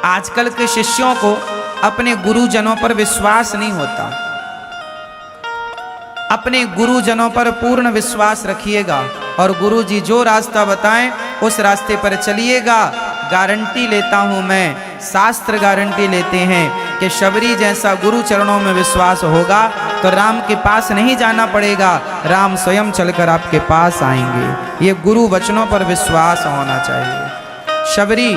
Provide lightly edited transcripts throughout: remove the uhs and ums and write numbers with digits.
आजकल के शिष्यों को अपने गुरुजनों पर विश्वास नहीं होता। अपने गुरुजनों पर पूर्ण विश्वास रखिएगा और गुरुजी जो रास्ता बताएं उस रास्ते पर चलिएगा। गारंटी लेता हूं मैं, शास्त्र गारंटी लेते हैं कि शबरी जैसा गुरु चरणों में विश्वास होगा तो राम के पास नहीं जाना पड़ेगा, राम स्वयं चलकर आपके पास आएंगे। ये गुरु वचनों पर विश्वास होना चाहिए। शबरी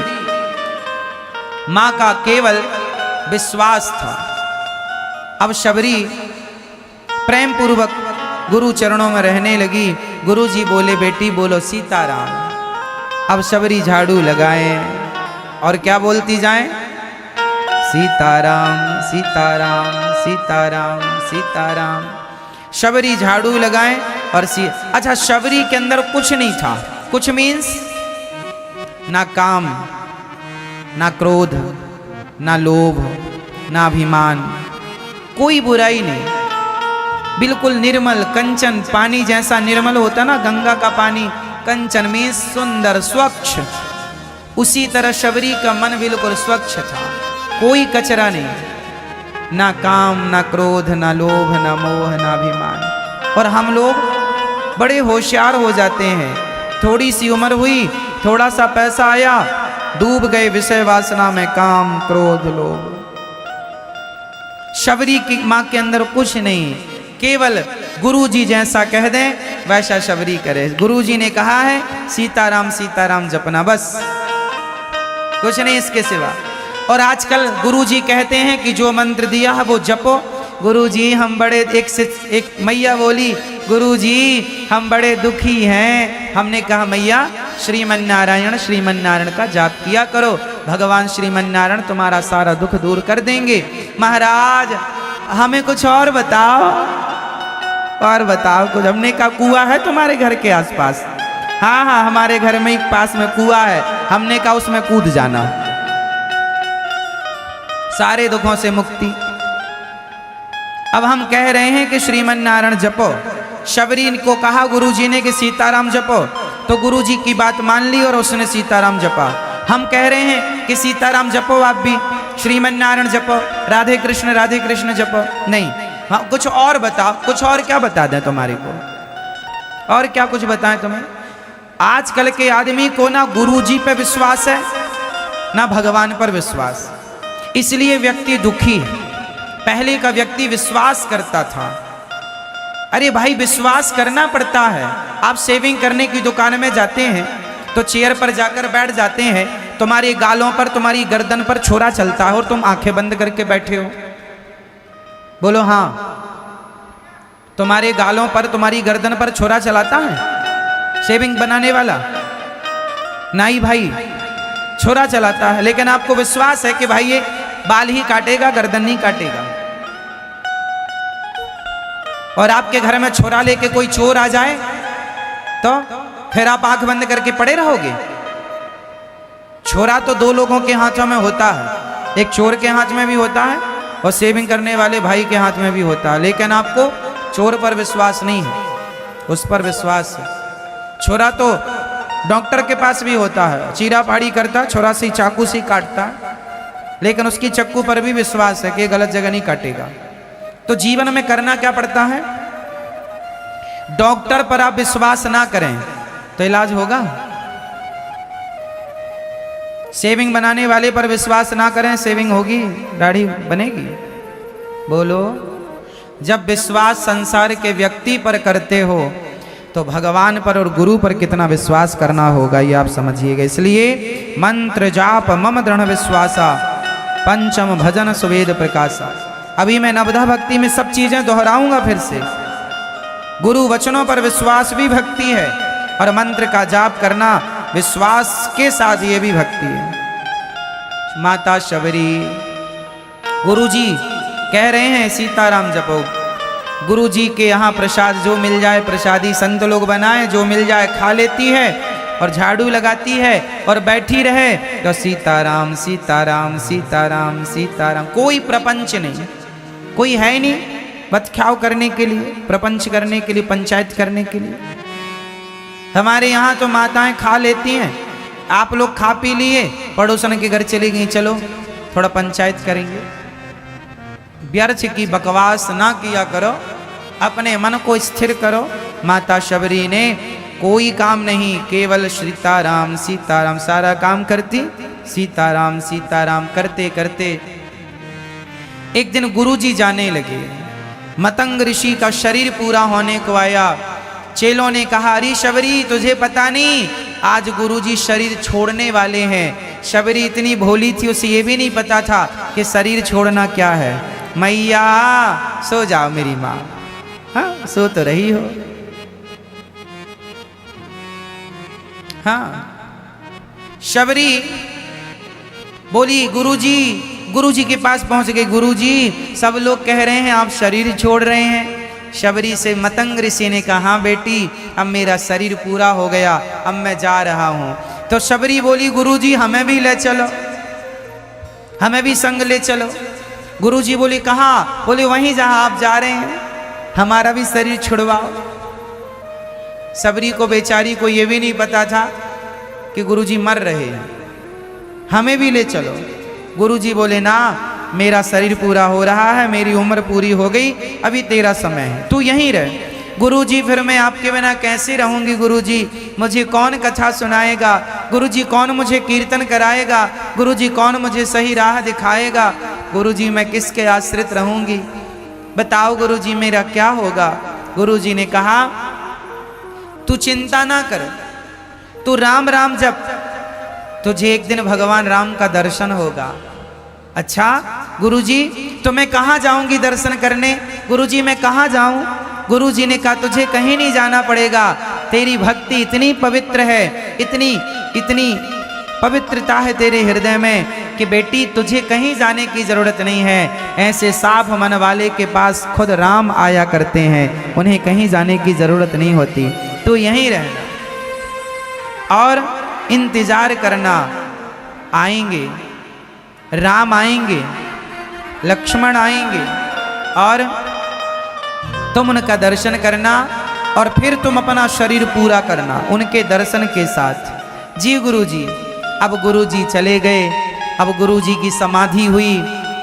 मां का केवल विश्वास था। अब शबरी प्रेम पूर्वक गुरु चरणों में रहने लगी। गुरु जी बोले बेटी बोलो सीताराम। अब शबरी झाड़ू लगाए और क्या बोलती जाए, सीताराम सीताराम सीताराम सीताराम। शबरी झाड़ू लगाए और अच्छा, शबरी के अंदर कुछ नहीं था। कुछ मीन्स ना काम, ना क्रोध, ना लोभ, ना अभिमान, कोई बुराई नहीं, बिल्कुल निर्मल कंचन, पानी जैसा निर्मल होता ना गंगा का पानी, कंचन में सुंदर स्वच्छ, उसी तरह शबरी का मन बिल्कुल स्वच्छ था। कोई कचरा नहीं, ना काम, ना क्रोध, ना लोभ, ना मोह, ना अभिमान। और हम लोग बड़े होशियार हो जाते हैं। थोड़ी सी उम्र हुई, थोड़ा सा पैसा आया, डूब गए विषय वासना में, काम क्रोध लोभ। शबरी की मां के अंदर कुछ नहीं, केवल गुरुजी जैसा कह दें वैसा शबरी करे। गुरुजी ने कहा है सीताराम सीताराम जपना, बस कुछ नहीं इसके सिवा। और आजकल गुरुजी कहते हैं कि जो मंत्र दिया है वो जपो। गुरुजी हम बड़े, एक मैया बोली गुरुजी हम बड़े दुखी हैं। हमने कहा मैया श्रीमन्नारायण श्रीमन्नारायण का जाप किया करो, भगवान श्रीमन्नारायण तुम्हारा सारा दुख दूर कर देंगे। महाराज हमें कुछ और बताओ, और बताओ कुछ। हमने कहा कुआं है तुम्हारे घर के आसपास? हाँ हाँ हमारे घर में एक पास में कुआं है। हमने कहा उसमें कूद जाना, सारे दुखों से मुक्ति। अब हम कह रहे हैं कि श्रीमन्नारायण जपो। शबरी को कहा गुरुजी ने कि सीताराम जपो, तो गुरुजी की बात मान ली और उसने सीताराम जपा। हम कह रहे हैं कि सीताराम जपो, आप भी श्रीमन्नारायण जपो, राधे कृष्ण जपो। नहीं, हाँ कुछ और बताओ। कुछ और क्या बता दें तुम्हारे को, और क्या कुछ बताएं तुम्हें? आजकल के आदमी को ना गुरुजी पे विश्वास है ना भगवान पर विश्वास, इसलिए व्यक्ति दुखी है। पहले का व्यक्ति विश्वास करता था। अरे भाई विश्वास करना पड़ता है। आप सेविंग करने की दुकान में जाते हैं तो चेयर पर जाकर बैठ जाते हैं, तुम्हारे गालों पर तुम्हारी गर्दन पर छोरा चलता है और तुम आंखें बंद करके बैठे हो। बोलो हाँ, तुम्हारे गालों पर तुम्हारी गर्दन पर छोरा चलाता है शेविंग बनाने वाला? नहीं भाई, छोरा चलाता है। लेकिन आपको विश्वास है कि भाई ये बाल ही काटेगा, गर्दन नहीं काटेगा। और आपके घर में छोरा लेके कोई चोर आ जाए तो फिर आप आंख बंद करके पड़े रहोगे? छोरा तो दो लोगों के हाथों में होता है, एक चोर के हाथ में भी होता है और सेविंग करने वाले भाई के हाथ में भी होता है। लेकिन आपको चोर पर विश्वास नहीं है, उस पर विश्वास है। छोरा तो डॉक्टर के पास भी होता है, चीरा फाड़ी करता, छोरा से चाकू से काटता, लेकिन उसकी चक्कू पर भी विश्वास है कि गलत जगह नहीं काटेगा। तो जीवन में करना क्या पड़ता है? डॉक्टर पर आप विश्वास ना करें तो इलाज होगा। सेविंग बनाने वाले पर विश्वास ना करें, सेविंग होगी, दाढ़ी बनेगी? बोलो। जब विश्वास संसार के व्यक्ति पर करते हो तो भगवान पर और गुरु पर कितना विश्वास करना होगा ये आप समझिएगा। इसलिए मंत्र जाप मम दृढ़ विश्वासा, पंचम भजन सुवेद प्रकाशा। अभी मैं नवधा भक्ति में सब चीजें दोहराऊंगा फिर से। गुरु वचनों पर विश्वास भी भक्ति है और मंत्र का जाप करना विश्वास के साथ ये भी भक्ति है। माता शबरी, गुरुजी कह रहे हैं सीताराम जपो। गुरुजी के यहाँ प्रसाद जो मिल जाए, प्रसादी संत लोग बनाए, जो मिल जाए खा लेती है और झाड़ू लगाती है और बैठी रहे तो सीताराम सीताराम सीताराम सीताराम। कोई प्रपंच नहीं, कोई है नहीं बतख्याव करने के लिए, प्रपंच करने के लिए, पंचायत करने के लिए। हमारे यहाँ तो माताएं खा लेती हैं आप लोग खा पी लिए, पड़ोसन के घर चली गई, चलो थोड़ा पंचायत करेंगे। व्यर्थ की बकवास ना किया करो, अपने मन को स्थिर करो। माता शबरी ने कोई काम नहीं, केवल सीताराम सीताराम सारा काम करती, सीताराम सीताराम करते करते एक दिन गुरुजी जाने लगे। मतंग ऋषि का शरीर पूरा होने को आया। चेलों ने कहा, अरे शबरी तुझे पता नहीं, आज गुरुजी शरीर छोड़ने वाले हैं। शबरी इतनी भोली थी, उसे ये भी नहीं पता था कि शरीर छोड़ना क्या है। मैया सो जाओ मेरी माँ, हाँ सो तो रही हो। हाँ शबरी बोली, गुरुजी, गुरुजी के पास पहुंच गए। गुरुजी सब लोग कह रहे हैं आप शरीर छोड़ रहे हैं। शबरी से मतंग ऋषि ने कहा, हाँ बेटी अब मेरा शरीर पूरा हो गया, अब मैं जा रहा हूं। तो शबरी बोली, गुरुजी हमें भी ले चलो, हमें भी संग ले चलो। गुरुजी बोले, कहाँ? बोले वहीं जहां आप जा रहे हैं, हमारा भी शरीर छुड़वाओ। शबरी को बेचारी को यह भी नहीं पता था कि गुरुजी मर रहे हैं, हमें भी ले चलो। गुरुजी बोले, ना मेरा शरीर पूरा हो रहा है, मेरी उम्र पूरी हो गई, अभी तेरा समय है, तू यहीं रह। गुरुजी फिर मैं आपके बिना कैसे रहूंगी गुरुजी, मुझे कौन कथा सुनाएगा, गुरुजी कौन मुझे कीर्तन कराएगा, गुरुजी कौन मुझे सही राह दिखाएगा, गुरुजी मैं किसके आश्रित रहूंगी, बताओ गुरुजी मेरा क्या होगा। गुरुजी ने कहा, तू चिंता ना कर, तू राम राम जप, तुझे एक दिन भगवान राम का दर्शन होगा। अच्छा गुरुजी तो मैं कहाँ जाऊंगी दर्शन करने, गुरुजी मैं कहाँ जाऊं? गुरुजी ने कहा, तुझे कहीं नहीं जाना पड़ेगा, तेरी भक्ति इतनी पवित्र है, इतनी इतनी पवित्रता है तेरे हृदय में कि बेटी तुझे कहीं जाने की जरूरत नहीं है। ऐसे साफ मन वाले के पास खुद राम आया करते हैं, उन्हें कहीं जाने की जरूरत नहीं होती, तो यहीं रहना और इंतजार करना, आएंगे राम, आएंगे लक्ष्मण, आएंगे और तुम उनका दर्शन करना और फिर तुम अपना शरीर पूरा करना उनके दर्शन के साथ। जी गुरुजी। अब गुरुजी चले गए। अब गुरुजी की समाधि हुई,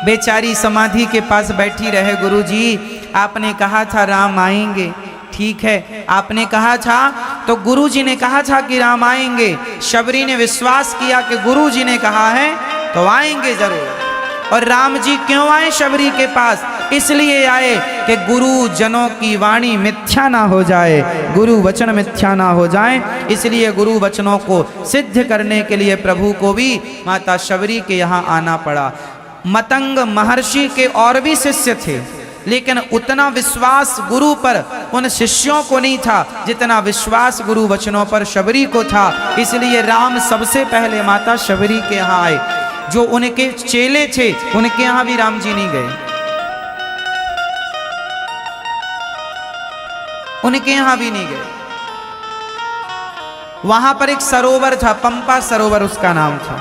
बेचारी समाधि के पास बैठी रहे। गुरुजी आपने कहा था राम आएंगे, ठीक है आपने कहा था, तो गुरुजी ने कहा था कि राम आएंगे। शबरी ने विश्वास किया कि गुरुजी ने कहा है तो आएंगे जरूर। और राम जी क्यों आए शबरी के पास? इसलिए आए कि गुरु जनों की वाणी मिथ्या ना हो जाए, गुरु वचन मिथ्या ना हो जाए, इसलिए गुरु वचनों को सिद्ध करने के लिए प्रभु को भी माता शबरी के यहाँ आना पड़ा। मतंग महर्षि के और भी शिष्य थे, लेकिन उतना विश्वास गुरु पर उन शिष्यों को नहीं था जितना विश्वास गुरु वचनों पर शबरी को था। इसलिए राम सबसे पहले माता शबरी के यहाँ आए। जो उनके चेले थे उनके यहाँ भी राम जी नहीं गए, उनके यहाँ भी नहीं गए। वहां पर एक सरोवर था, पंपा सरोवर उसका नाम था।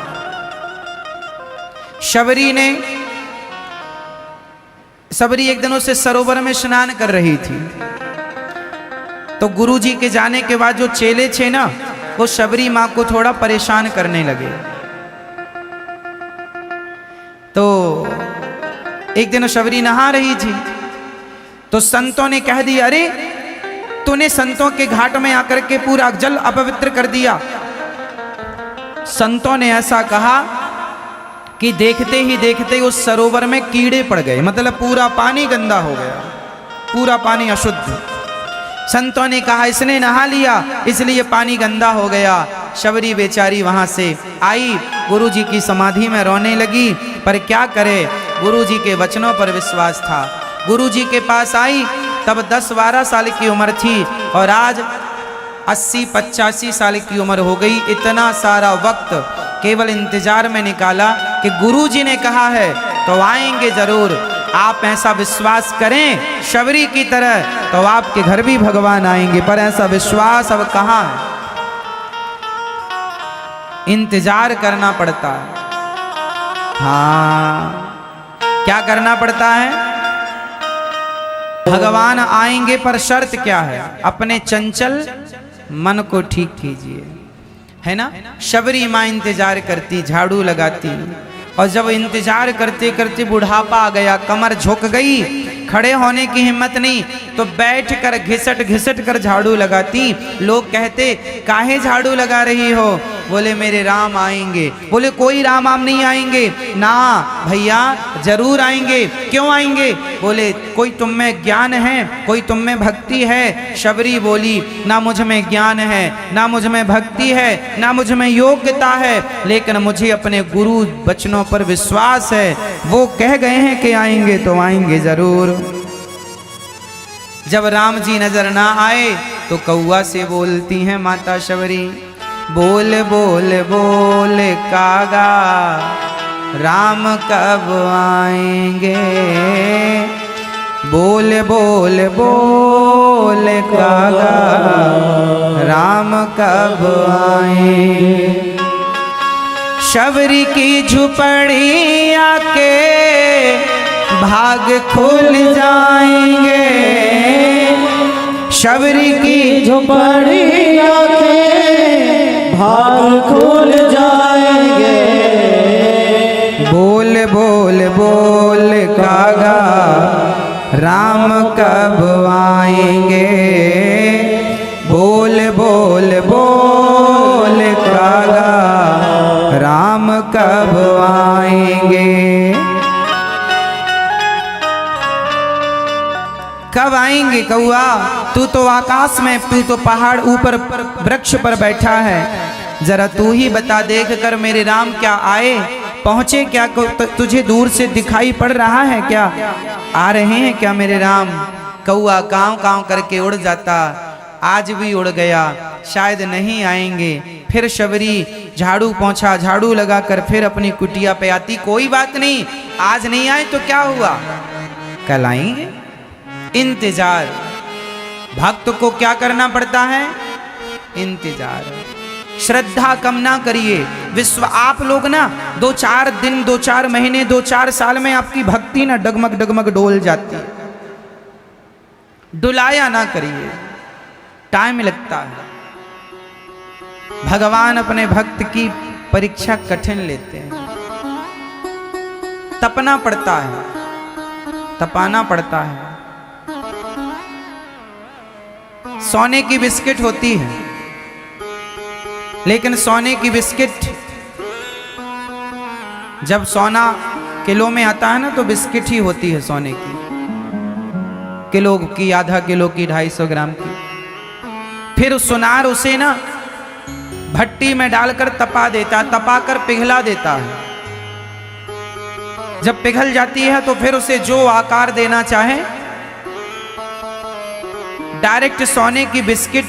शबरी एक दिन उसे सरोवर में स्नान कर रही थी, तो गुरुजी के जाने के बाद जो चेले थे ना, वो शबरी माँ को थोड़ा परेशान करने लगे। तो एक दिन शबरी नहा रही थी, तो संतों ने कह दिया, अरे तूने संतों के घाट में आकर के पूरा जल अपवित्र कर दिया। संतों ने ऐसा कहा कि देखते ही देखते उस सरोवर में कीड़े पड़ गए, मतलब पूरा पानी गंदा हो गया, पूरा पानी अशुद्ध। संतों ने कहा इसने नहा लिया इसलिए पानी गंदा हो गया। शबरी बेचारी वहां से आई, गुरुजी की समाधि में रोने लगी, पर क्या करे, गुरुजी के वचनों पर विश्वास था। गुरुजी के पास आई तब 10-12 साल की उम्र थी और आज 80-85 साल की उम्र हो गई। इतना सारा वक्त केवल इंतजार में निकाला कि गुरुजी ने कहा है तो आएंगे जरूर। आप ऐसा विश्वास करें शबरी की तरह तो आपके घर भी भगवान आएंगे, पर ऐसा विश्वास अब कहाँ है? इंतजार करना पड़ता है। हाँ, क्या करना पड़ता है? भगवान आएंगे, पर शर्त क्या है? अपने चंचल मन को ठीक कीजिए। है ना। शबरी माँ इंतजार करती, झाड़ू लगाती, और जब इंतजार करते करते बुढ़ापा आ गया, कमर झुक गई, खड़े होने की हिम्मत नहीं, तो बैठ कर घिसट घिसट कर झाड़ू लगाती। लोग कहते काहे झाड़ू लगा रही हो? बोले मेरे राम आएंगे। बोले कोई राम आम नहीं आएंगे ना भैया, जरूर आएंगे। क्यों आएंगे? बोले कोई तुम में ज्ञान है, कोई तुम में भक्ति है। शबरी बोली ना मुझ में ज्ञान है, ना मुझ में भक्ति है, ना मुझ में योग्यता है, लेकिन मुझे अपने गुरु वचनों पर विश्वास है। वो कह गए हैं कि आएंगे तो आएंगे जरूर। जब राम जी नजर ना आए तो कौआ से बोलती हैं माता शबरी, बोल बोल बोल कागा राम कब आएंगे? बोल बोल बोल कागा राम कब आएंगे? शबरी की झुपड़ी आके भाग खुल जाएंगे। शबरी की झुपड़ी आके भाग खुल जाएंगे। बोल बोल बोल कागा राम कब आएंगे? बोल बोल बोल कागा राम कब आएंगे? कब आएंगे कौआ? तू तो आकाश में, तू तो पहाड़ ऊपर वृक्ष पर बैठा है, जरा तू ही बता, देख कर मेरे राम क्या आए? पहुंचे क्या? तुझे दूर से दिखाई पड़ रहा है क्या? आ रहे हैं क्या मेरे राम? कौआ कांव कांव करके उड़ जाता, आज भी उड़ गया, शायद नहीं आएंगे। फिर शबरी झाड़ू पोंछा, झाड़ू लगाकर फिर अपनी कुटिया पे आती, कोई बात नहीं, आज नहीं आए तो क्या हुआ, कल आएंगे। इंतजार, भक्त को क्या करना पड़ता है? इंतजार। श्रद्धा कम ना करिए। विश्व आप लोग ना 2-4 दिन, 2-4 महीने, 2-4 साल में आपकी भक्ति ना डगमग डगमग डोल जाती है। डुलाया ना करिए, टाइम लगता है। भगवान अपने भक्त की परीक्षा कठिन लेते हैं, तपना पड़ता है, तपाना पड़ता है। सोने की बिस्किट होती है, लेकिन सोने की बिस्किट जब सोना किलो में आता है ना तो बिस्किट ही होती है सोने की, किलो की, आधा किलो की, 250 ग्राम की। फिर सुनार उसे ना भट्टी में डालकर तपा देता, तपाकर पिघला देता है। जब पिघल जाती है तो फिर उसे जो आकार देना चाहे, डायरेक्ट सोने की बिस्किट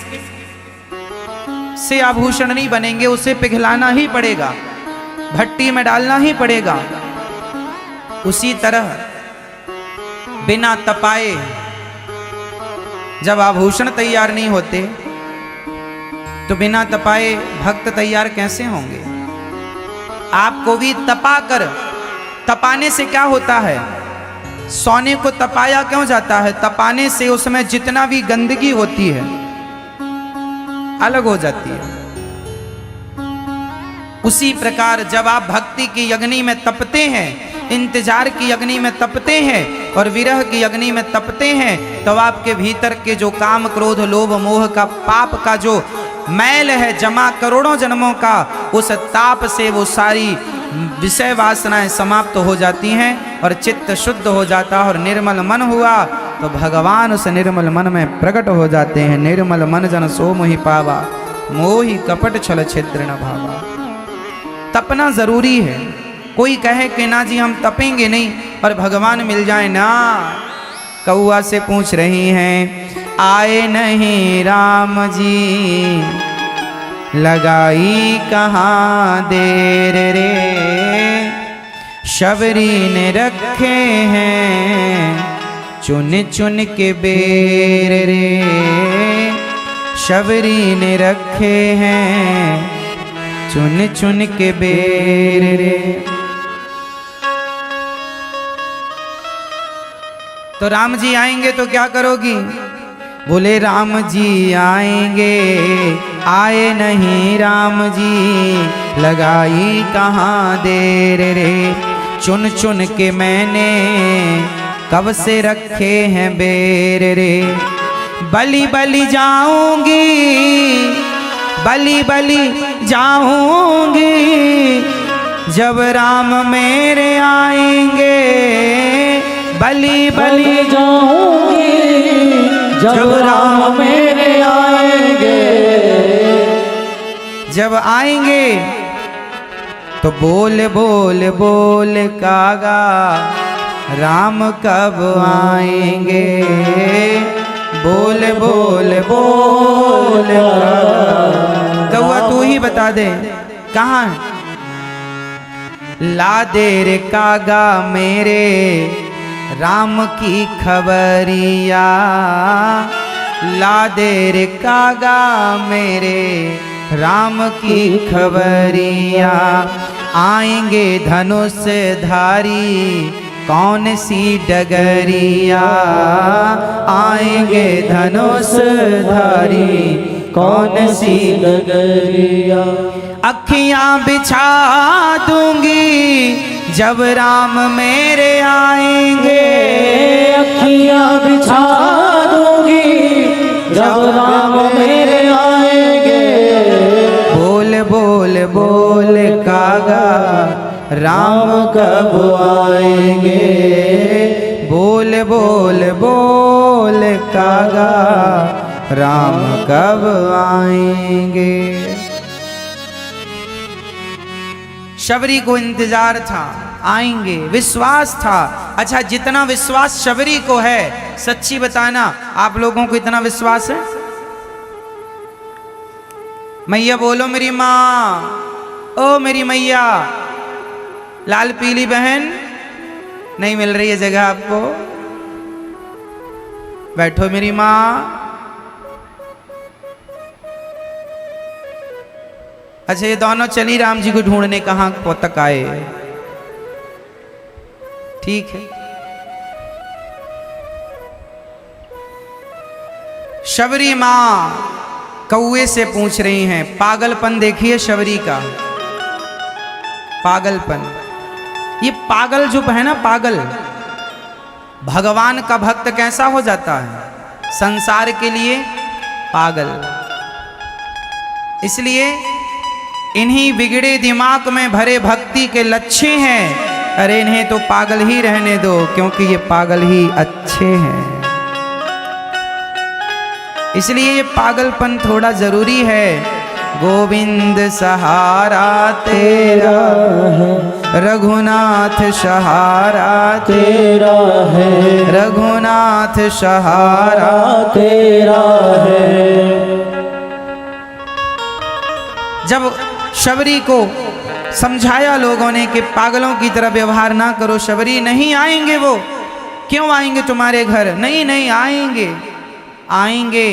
से आभूषण नहीं बनेंगे, उसे पिघलाना ही पड़ेगा, भट्टी में डालना ही पड़ेगा। उसी तरह बिना तपाए जब आभूषण तैयार नहीं होते तो बिना तपाए भक्त तैयार कैसे होंगे? आपको भी तपा कर, तपाने से क्या होता है? सोने को तपाया क्यों जाता है? तपाने से उसमें जितना भी गंदगी होती है अलग हो जाती है। उसी प्रकार जब आप भक्ति की अग्नि में तपते हैं, इंतजार की अग्नि में तपते हैं और विरह की अग्नि में तपते हैं, तब आपके भीतर के जो काम, क्रोध, लोभ, मोह का पाप का जो मैल है जमा करोड़ों जन्मों का, उस ताप से वो सारी विषय वासनाएं समाप्त हो जाती हैं और चित्त शुद्ध हो जाता है और निर्मल मन हुआ तो भगवान उस निर्मल मन में प्रकट हो जाते हैं। निर्मल मन जन सो मोहि पावा, मोहि कपट छल छिद्र न भावा। तपना जरूरी है। कोई कहे कि ना जी हम तपेंगे नहीं और भगवान मिल जाए ना। कौआ से पूछ रही हैं, आए नहीं राम जी, लगाई कहाँ देर रे, शबरी ने रखे हैं चुन चुन के बेर रे, शबरी ने रखे हैं चुन चुन के बेर रे। तो राम जी आएंगे तो क्या करोगी? बोले राम जी आएंगे आए नहीं राम जी, लगाई कहाँ देर रे। चुन चुन के मैंने कब से रखे हैं बेर रे। बलि बलि जाऊंगी, बलि बलि जाऊंगी, जब राम मेरे आएंगे। बलि बलि जाऊंगी जब राम मेरे आएंगे। जब आएंगे तो बोल बोल बोल कागा, राम कब आएंगे। बोल बोल बोल तो वह तू ही बता दे कहाँ है। ला दे रे कागा मेरे राम की खबरिया। ला दे रे कागा मेरे राम की खबरिया। आएंगे धनुष धारी कौन सी डगरिया। आएंगे धनुष धारी कौन सी डगरिया। अखियां बिछा दूंगी जब राम मेरे आएंगे। अखियां बिछा दूंगी जब राम मेरे आएंगे। बोल बोल बोल कागा, राम कब आएंगे। बोल बोल बोल कागा, राम कब आएंगे। शबरी को इंतजार था, आएंगे, विश्वास था। अच्छा, जितना विश्वास शबरी को है, सच्ची बताना आप लोगों को इतना विश्वास है? मैया बोलो मेरी माँ, ओ मेरी मैया। लाल पीली बहन नहीं मिल रही है जगह आपको, बैठो मेरी माँ। अच्छा, ये दोनों चली राम जी को ढूंढने, कहाँ तक आए? ठीक है। शबरी माँ कौए से पूछ रही हैं। पागलपन देखिए शबरी का, पागलपन। ये पागल जो है ना, पागल, भगवान का भक्त कैसा हो जाता है? संसार के लिए पागल। इसलिए इन्हीं बिगड़े दिमाग में भरे भक्ति के लच्छे हैं। अरे इन्हें तो पागल ही रहने दो, क्योंकि ये पागल ही अच्छे हैं। इसलिए ये पागलपन थोड़ा जरूरी है। गोविंद सहारा तेरा है, रघुनाथ सहारा तेरा है, रघुनाथ सहारा तेरा है। जब शबरी को समझाया लोगों ने कि पागलों की तरह व्यवहार ना करो शबरी, नहीं आएंगे वो। क्यों आएंगे तुम्हारे घर? नहीं नहीं आएंगे, आएंगे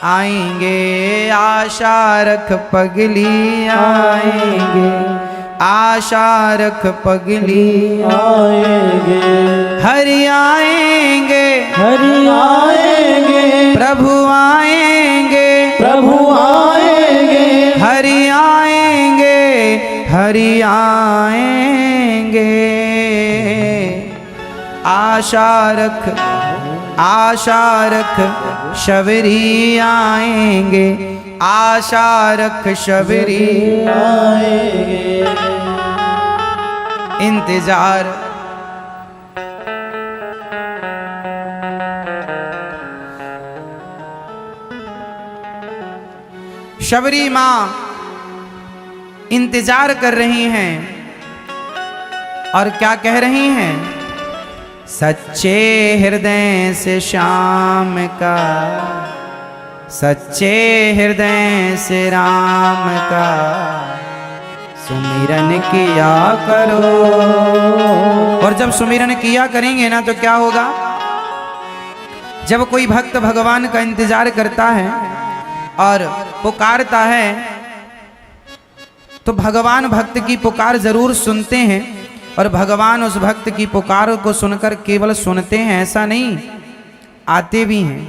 आएंगे, आशा रख पगली आएंगे, आशा रख पगली आएंगे, हरि आएंगे, हरि आएंगे, प्रभु आएंगे, प्रभु आएंगे, हरि आएंगे, हरि आएंगे। आशा रख, आशा रख शबरी आएंगे, आशा रख शबरी आएंगे। इंतजार। शबरी माँ इंतजार कर रही हैं और क्या कह रही हैं? सच्चे हृदय से श्याम का, सच्चे हृदय से राम का सुमिरन किया करो। और जब सुमिरन किया करेंगे ना तो क्या होगा? जब कोई भक्त भगवान का इंतजार करता है और पुकारता है तो भगवान भक्त की पुकार जरूर सुनते हैं। और भगवान उस भक्त की पुकार को सुनकर केवल सुनते हैं ऐसा नहीं, आते भी हैं।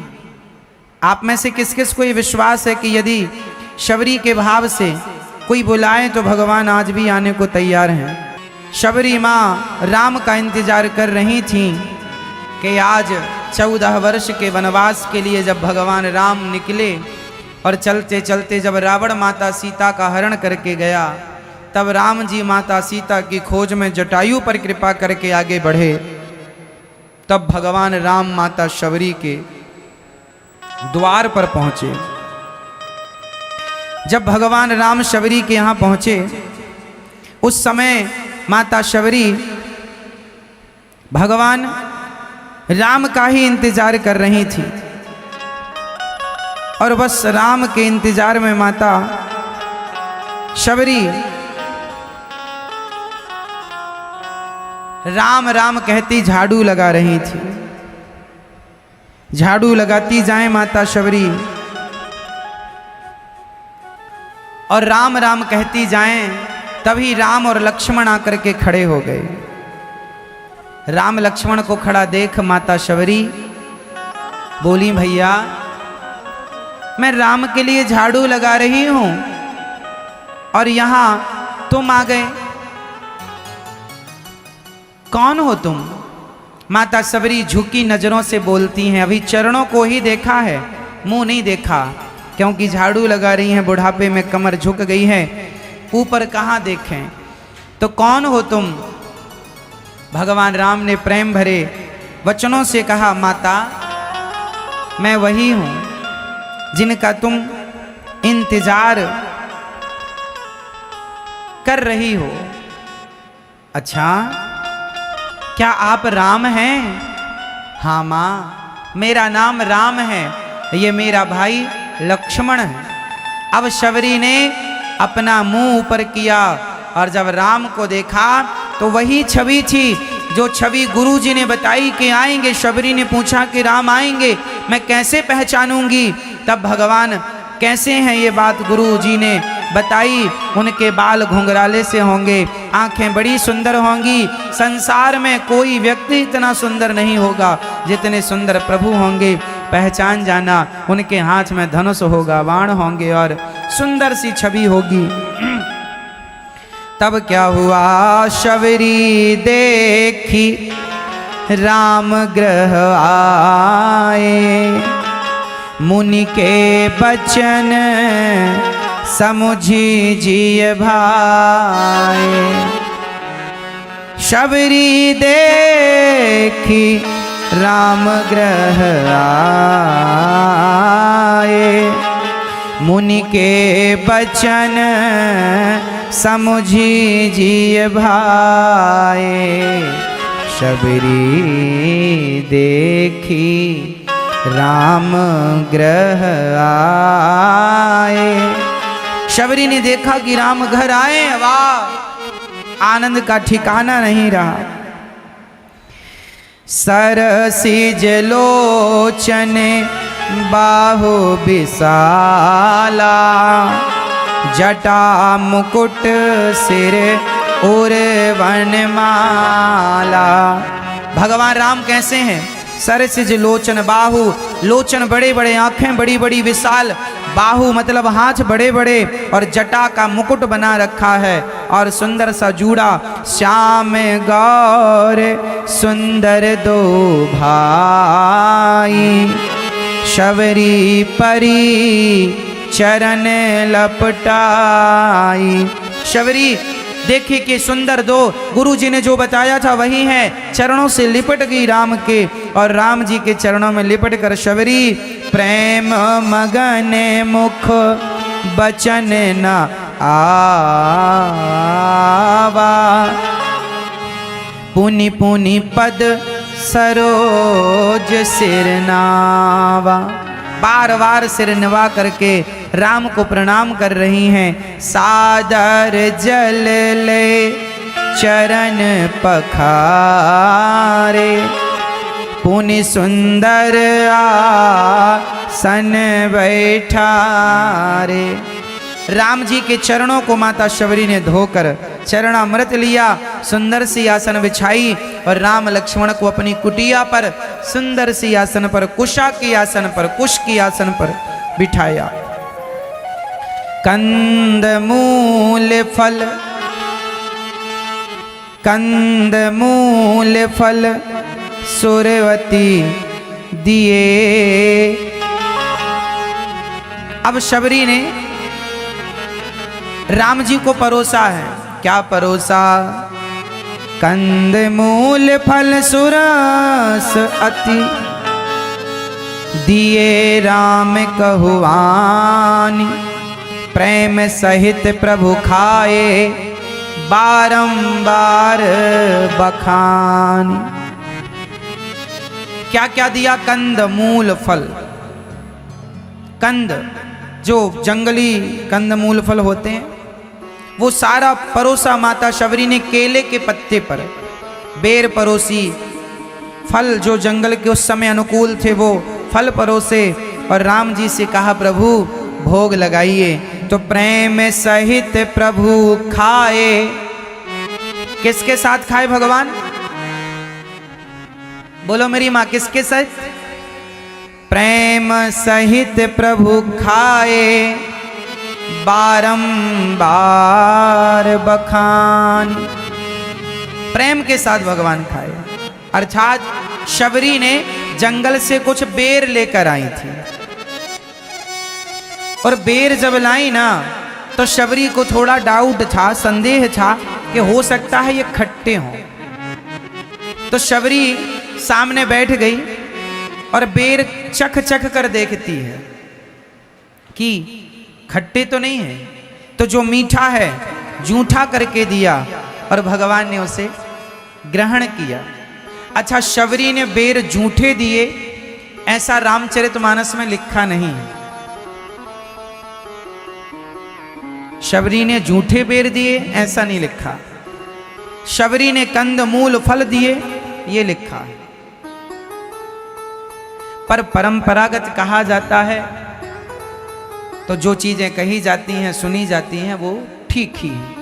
आप में से किस किस को ये विश्वास है कि यदि शबरी के भाव से कोई बुलाए तो भगवान आज भी आने को तैयार हैं? शबरी माँ राम का इंतजार कर रही थी कि आज 14 वर्ष के वनवास के लिए जब भगवान राम निकले और चलते चलते जब रावण माता सीता का हरण करके गया, तब राम जी माता सीता की खोज में जटायु पर कृपा करके आगे बढ़े। तब भगवान राम माता शबरी के द्वार पर पहुंचे। जब भगवान राम शबरी के यहाँ पहुंचे, उस समय माता शबरी भगवान राम का ही इंतजार कर रही थी और बस राम के इंतजार में माता शबरी राम राम कहती झाड़ू लगा रही थी। झाड़ू लगाती जाए माता शबरी और राम राम कहती जाएं, तभी राम और लक्ष्मण आकर के खड़े हो गए। राम लक्ष्मण को खड़ा देख माता शबरी बोली, भैया मैं राम के लिए झाड़ू लगा रही हूं और यहां तुम आ गए, कौन हो तुम? माता शबरी झुकी नजरों से बोलती हैं, अभी चरणों को ही देखा है, मुंह नहीं देखा, क्योंकि झाड़ू लगा रही हैं, बुढ़ापे में कमर झुक गई है, ऊपर कहाँ देखें। तो कौन हो तुम? भगवान राम ने प्रेम भरे वचनों से कहा, माता मैं वही हूं जिनका तुम इंतजार कर रही हो। अच्छा, क्या आप राम हैं? हाँ माँ, मेरा नाम राम है, ये मेरा भाई लक्ष्मण है। अब शबरी ने अपना मुंह ऊपर किया और जब राम को देखा तो वही छवि थी जो छवि गुरुजी ने बताई कि आएंगे। शबरी ने पूछा कि राम आएंगे, मैं कैसे पहचानूंगी? तब भगवान कैसे हैं ये बात गुरुजी ने बताई। उनके बाल घुंघराले से होंगे, आंखें बड़ी सुंदर होंगी, संसार में कोई व्यक्ति इतना सुंदर नहीं होगा जितने सुंदर प्रभु होंगे। पहचान जाना, उनके हाथ में धनुष होगा, बाण होंगे और सुंदर सी छवि होगी। तब क्या हुआ, शबरी देखी राम ग्रह आए, मुनि के बचन समुझी जिय भाए। शबरी देखी राम ग्रह आए, मुनि के बचन समुझी जिय भाए। शबरी देखी राम ग्रह आए। शबरी ने देखा कि राम घर आए, वाह, आनंद का ठिकाना नहीं रहा। सरसिज लोचन बाहु विशाला, जटा मुकुट सिर और वनमाला। भगवान राम कैसे हैं? सरसिज लोचन बाहु, लोचन बड़े बड़े, आंखें बड़ी बड़ी, विशाल, बाहु मतलब हाथ बड़े बड़े, और जटा का मुकुट बना रखा है और सुंदर सा जूड़ा। श्याम गौर सुंदर दो भाई, शबरी परी चरण लपटाई। शबरी देखिए कि सुंदर दो, गुरुजी ने जो बताया था वही है, चरणों से लिपट गई राम के और राम जी के चरणों में लिपट कर शबरी प्रेम मगन मुख बचन न आवा, पुनि पुनि पद सरोज सिरनावा। बार बार सिर नवा करके राम को प्रणाम कर रही हैं। सादर जल ले चरण पखारे, पुनि सुंदर आसन बैठारे। राम जी के चरणों को माता शबरी ने धोकर चरणामृत लिया, सुंदर सी आसन बिछाई और राम लक्ष्मण को अपनी कुटिया पर सुंदर सी आसन पर, कुशा की आसन पर, कुश की आसन पर बिठाया। कंद मूल फल, कंद मूल फल सुरवती दिए। अब शबरी ने राम जी को परोसा है। क्या परोसा? कंद मूल फल सुरस अति दिए राम कहुआनी, प्रेम सहित प्रभु खाए बारंबार बखानी। क्या क्या दिया? कंद मूल फल। कंद जो जंगली कंद मूल फल होते हैं वो सारा परोसा माता शबरी ने। केले के पत्ते पर बेर परोसी, फल जो जंगल के उस समय अनुकूल थे वो फल परोसे और राम जी से कहा प्रभु भोग लगाइए। तो प्रेम सहित प्रभु खाए। किसके साथ खाए भगवान? बोलो मेरी माँ, किसके साथ? प्रेम सहित प्रभु खाए बारंबार बखान। प्रेम के साथ भगवान खाए, अर्थात शबरी ने जंगल से कुछ बेर लेकर आई थी और बेर जब लाई ना तो शबरी को थोड़ा डाउट था, संदेह था कि हो सकता है ये खट्टे हों। तो शबरी सामने बैठ गई और बेर चख चख कर देखती है कि खट्टे तो नहीं है। तो जो मीठा है जूठा करके दिया और भगवान ने उसे ग्रहण किया। अच्छा, शबरी ने बेर जूठे दिए ऐसा रामचरितमानस में लिखा नहीं है। शबरी ने जूठे बेर दिए ऐसा नहीं लिखा। शबरी ने कंद मूल फल दिए ये लिखा है। पर परंपरागत कहा जाता है तो जो चीजें कही जाती हैं सुनी जाती हैं वो ठीक ही है।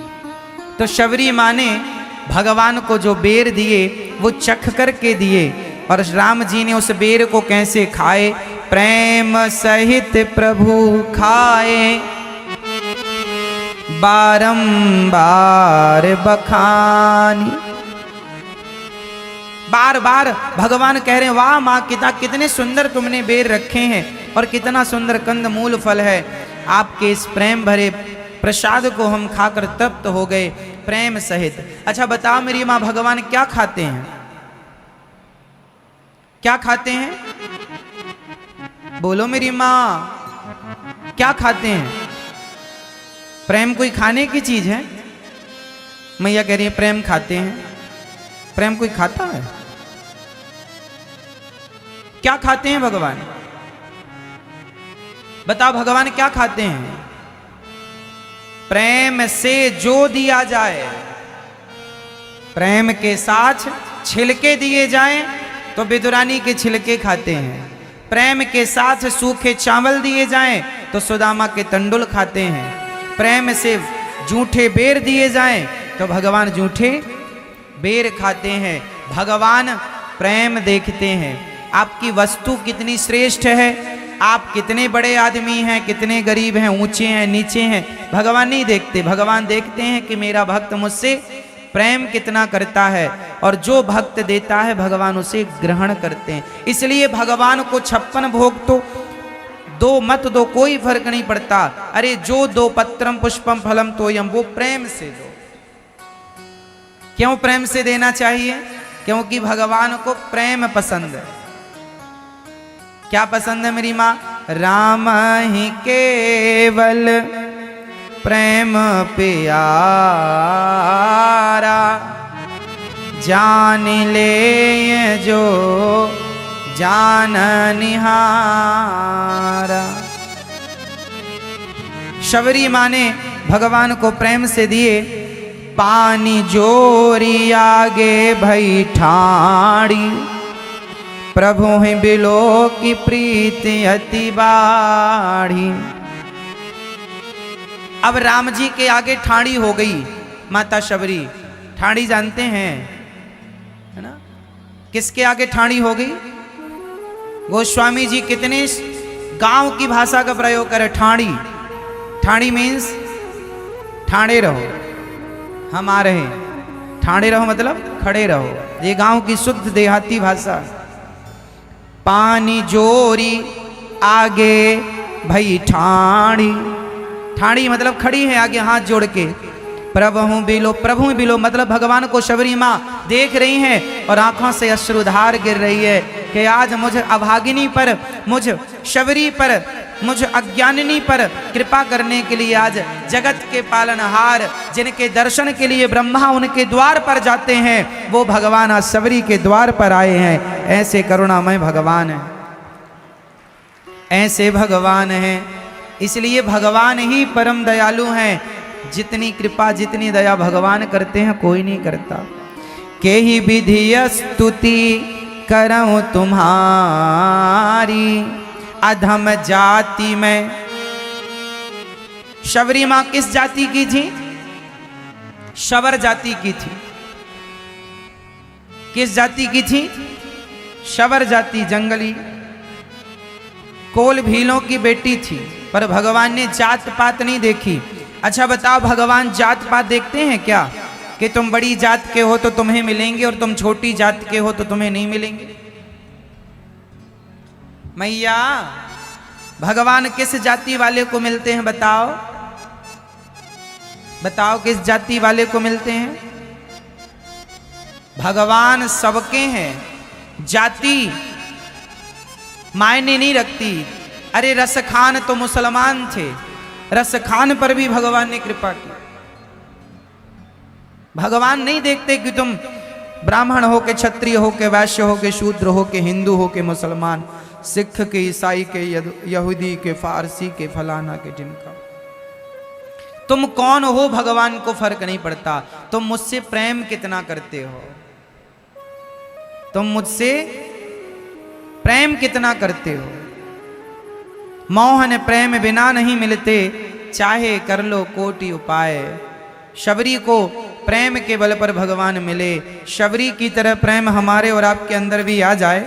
तो शबरी माँ ने भगवान को जो बेर दिए वो चख करके दिए और राम जी ने उस बेर को कैसे खाए? प्रेम सहित प्रभु खाए बारंबार बखानी। बार बार भगवान कह रहे हैं वाह माँ कितने सुंदर तुमने बेर रखे हैं और कितना सुंदर कंद मूल फल है। आपके इस प्रेम भरे प्रसाद को हम खाकर तृप्त हो गए प्रेम सहित। अच्छा बताओ मेरी माँ, भगवान क्या खाते हैं? क्या खाते हैं? बोलो मेरी माँ, क्या खाते हैं? प्रेम कोई खाने की चीज है? मैया कह रही है प्रेम खाते हैं। प्रेम कोई खाता है? क्या खाते हैं भगवान? बताओ भगवान क्या खाते हैं? प्रेम से जो दिया जाए, प्रेम के साथ छिलके दिए जाएं तो विदुरानी के छिलके खाते हैं। प्रेम के साथ सूखे चावल दिए जाएं तो सुदामा के तंडुल खाते हैं। प्रेम से जूठे बेर दिए जाएं तो भगवान जूठे बेर खाते हैं। भगवान प्रेम देखते हैं। आपकी वस्तु कितनी श्रेष्ठ है, आप कितने बड़े आदमी हैं, कितने गरीब हैं, ऊंचे हैं, नीचे हैं, भगवान नहीं देखते। भगवान देखते हैं कि मेरा भक्त मुझसे प्रेम कितना करता है और जो भक्त देता है भगवान उसे ग्रहण करते हैं। इसलिए भगवान को 56 भोग तो दो मत दो, कोई फर्क नहीं पड़ता। अरे जो दो पत्रम पुष्पम फलम तोयम, वो प्रेम से दो। क्यों प्रेम से देना चाहिए? क्योंकि भगवान को प्रेम पसंद है। क्या पसंद है मेरी माँ? राम ही केवल प्रेम प्यारा, जान ले जो जान निहारा। शबरी माँ ने भगवान को प्रेम से दिए। पानी जोरी आगे भई ठाड़ी, प्रभु ही बिलो की प्रीति अति बाढ़ी। अब राम जी के आगे ठाणी हो गई माता शबरी। ठाणी जानते हैं, है ना? किसके आगे ठाणी हो गई? गोस्वामी जी कितने गांव की भाषा का प्रयोग करे। ठाणी, ठाणी मीन्स ठाणे रहो, हम आ रहे हैं। ठाणे रहो मतलब खड़े रहो, ये गांव की शुद्ध देहाती भाषा। पानी जोरी आगे भई ठाणी, ठाणी मतलब खड़ी है आगे हाथ जोड़ के। प्रभु बिलो, प्रभु बिलो मतलब भगवान को शबरी माँ देख रही हैं और आंखों से अश्रुधार गिर रही है कि आज मुझ अभागिनी पर, मुझ शबरी पर, मुझ अज्ञानिनी पर कृपा करने के लिए आज जगत के पालनहार, जिनके दर्शन के लिए ब्रह्मा उनके द्वार पर जाते हैं, वो भगवान आज शबरी के द्वार पर आए हैं। ऐसे करुणामय भगवान है, ऐसे भगवान हैं। इसलिए भगवान ही परम दयालु हैं। जितनी कृपा जितनी दया भगवान करते हैं कोई नहीं करता। के ही विधि स्तुति करऊं तुम्हारी, अधम जाति में। शबरी मां किस जाति की थी? शबर जाति की थी। किस जाति की थी? शबर जाति, जंगली कोल भीलों की बेटी थी। पर भगवान ने जात पात नहीं देखी। अच्छा बताओ, भगवान जात पात देखते हैं क्या? कि तुम बड़ी जात के हो तो तुम्हें मिलेंगे और तुम छोटी जात के हो तो तुम्हें नहीं मिलेंगे। मैया, भगवान किस जाति वाले को मिलते हैं? बताओ बताओ, किस जाति वाले को मिलते हैं? भगवान सबके हैं, जाति मायने नहीं रखती। अरे रस खान तो मुसलमान थे, रस खान पर भी भगवान ने कृपा की। भगवान नहीं देखते कि तुम ब्राह्मण हो के, क्षत्रिय हो के, वैश्य हो के, शूद्र हो के, हिंदू हो के, मुसलमान, सिख के, ईसाई के, यहूदी के, फारसी के, फलाना के, ढिमका। तुम कौन हो भगवान को फर्क नहीं पड़ता। तुम मुझसे प्रेम कितना करते हो, तुम मुझसे प्रेम कितना करते हो। मोहन प्रेम बिना नहीं मिलते, चाहे कर लो कोटि उपाय। शबरी को प्रेम के बल पर भगवान मिले। शबरी की तरह प्रेम हमारे और आपके अंदर भी आ जाए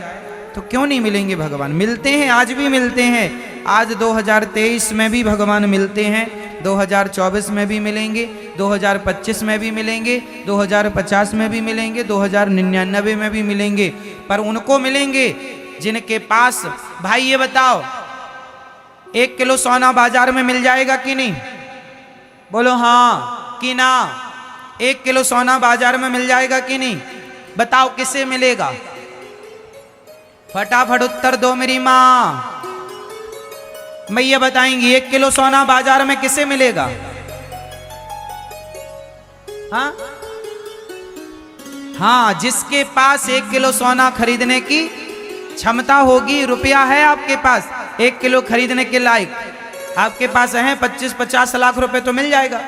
तो क्यों नहीं मिलेंगे भगवान? मिलते हैं, आज भी मिलते हैं। आज 2023 में भी भगवान मिलते हैं, 2024 में भी मिलेंगे, 2025 में भी मिलेंगे, 2050 में भी मिलेंगे, 2099 में भी मिलेंगे। पर उनको मिलेंगे जिनके पास, भाई ये बताओ, 1 किलो सोना बाजार में मिल जाएगा कि नहीं? बोलो हाँ कि ना। 1 किलो सोना बाजार में मिल जाएगा कि नहीं? बताओ किसे मिलेगा? फटाफट उत्तर दो मेरी माँ। मैया बताएंगी 1 किलो सोना बाजार में किसे मिलेगा? हाँ हाँ, जिसके पास 1 किलो सोना खरीदने की क्षमता होगी। रुपया है आपके पास 1 किलो खरीदने के लायक, आपके पास है 25-50 लाख रुपए तो मिल जाएगा।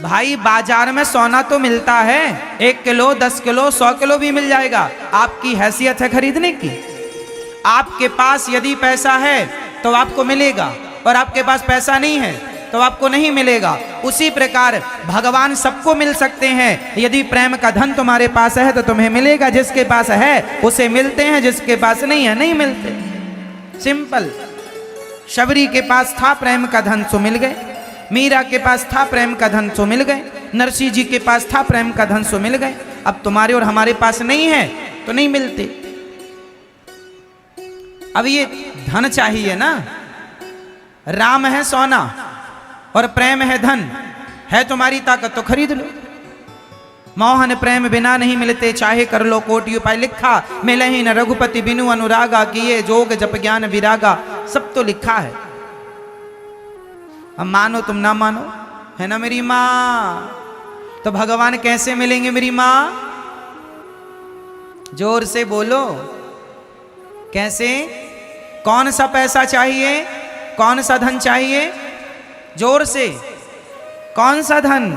भाई बाजार में सोना तो मिलता है, 1 किलो, 10 किलो, 100 किलो भी मिल जाएगा। आपकी हैसियत है खरीदने की। आपके पास यदि पैसा है तो आपको मिलेगा, और आपके पास पैसा नहीं है तो आपको नहीं मिलेगा। उसी प्रकार भगवान सबको मिल सकते हैं। यदि प्रेम का धन तुम्हारे पास है तो तुम्हें मिलेगा। जिसके पास है उसे मिलते हैं, जिसके पास नहीं है नहीं मिलते। सिंपल। शबरी के पास था प्रेम का धन सो मिल गए, मीरा के पास था प्रेम का धन सो मिल गए, नरसिंह जी के पास था प्रेम का धन सो मिल गए। अब तुम्हारे और हमारे पास नहीं है तो नहीं मिलते। अब ये धन चाहिए ना। राम है सोना और प्रेम है धन, है तुम्हारी ताकत तो खरीद लो। मोहन प्रेम बिना नहीं मिलते, चाहे कर लो कोटि उपाय। लिखा मिले ही न रघुपति बिनु अनुरागा, किए जोग जप ज्ञान विरागा। सब तो लिखा है। अब मानो तुम ना मानो, है ना मेरी माँ? तो भगवान कैसे मिलेंगे मेरी माँ? जोर से बोलो, कैसे? कौन सा पैसा चाहिए? कौन सा धन चाहिए? जोर से, कौन सा धन?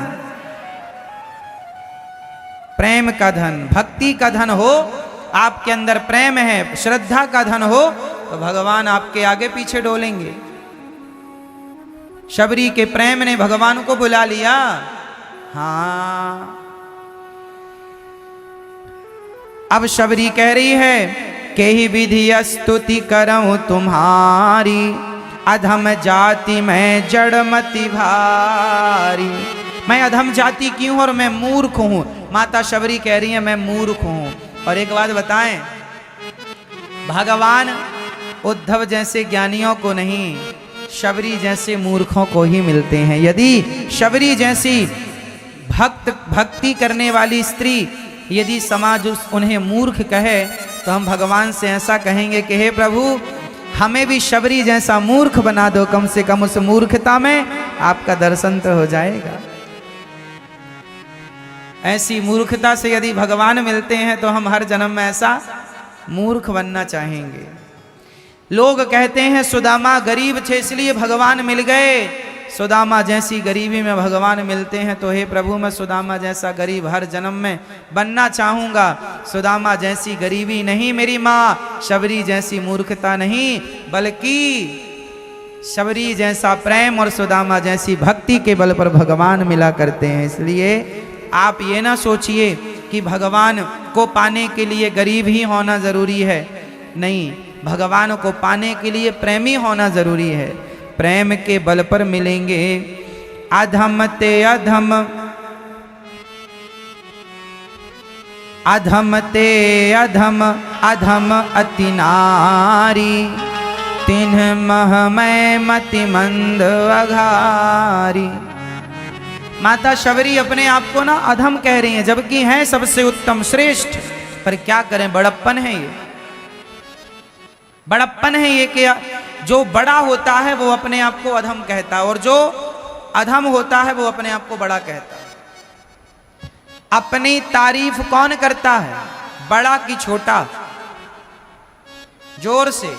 प्रेम का धन, भक्ति का धन हो। आपके अंदर प्रेम है, श्रद्धा का धन हो तो भगवान आपके आगे पीछे डोलेंगे। शबरी के प्रेम ने भगवान को बुला लिया। हाँ, अब शबरी कह रही है के ही विधि स्तुति करऊं तुम्हारी, अधम जाति मैं जड़मति भारी। मैं अधम जाति की हूं और मैं मूर्ख हूं। माता शबरी कह रही है मैं मूर्ख हूं। और एक बात बताएं, भगवान उद्धव जैसे ज्ञानियों को नहीं, शबरी जैसे मूर्खों को ही मिलते हैं। यदि शबरी जैसी भक्ति करने वाली स्त्री, यदि समाज उन्हें मूर्ख कहे, तो हम भगवान से ऐसा कहेंगे कि हे प्रभु, हमें भी शबरी जैसा मूर्ख बना दो। कम से कम उस मूर्खता में आपका दर्शन तो हो जाएगा। ऐसी मूर्खता से यदि भगवान मिलते हैं तो हम हर जन्म में ऐसा मूर्ख बनना चाहेंगे। लोग कहते हैं सुदामा गरीब थे इसलिए भगवान मिल गए। सुदामा जैसी गरीबी में भगवान मिलते हैं तो हे प्रभु, मैं सुदामा जैसा गरीब हर जन्म में बनना चाहूँगा। सुदामा जैसी गरीबी नहीं मेरी माँ, शबरी जैसी मूर्खता नहीं, बल्कि शबरी जैसा प्रेम और सुदामा जैसी भक्ति के बल पर भगवान मिला करते हैं। इसलिए आप ये ना सोचिए कि भगवान को पाने के लिए गरीब ही होना ज़रूरी है। नहीं, भगवान को पाने के लिए प्रेमी होना ज़रूरी है। प्रेम के बल पर मिलेंगे। अधम ते अधम, अधम ते अधम, अधम अति नारी, तिन्ह मह मैं मति मंद अघारी। माता शबरी अपने आप को ना अधम कह रही हैं, जबकि हैं सबसे उत्तम श्रेष्ठ। पर क्या करें, बड़प्पन है ये, बड़प्पन है ये कि जो बड़ा होता है वो अपने आप को अधम कहता है, और जो अधम होता है वो अपने आप को बड़ा कहता है। अपनी तारीफ कौन करता है, बड़ा कि छोटा? जोर से।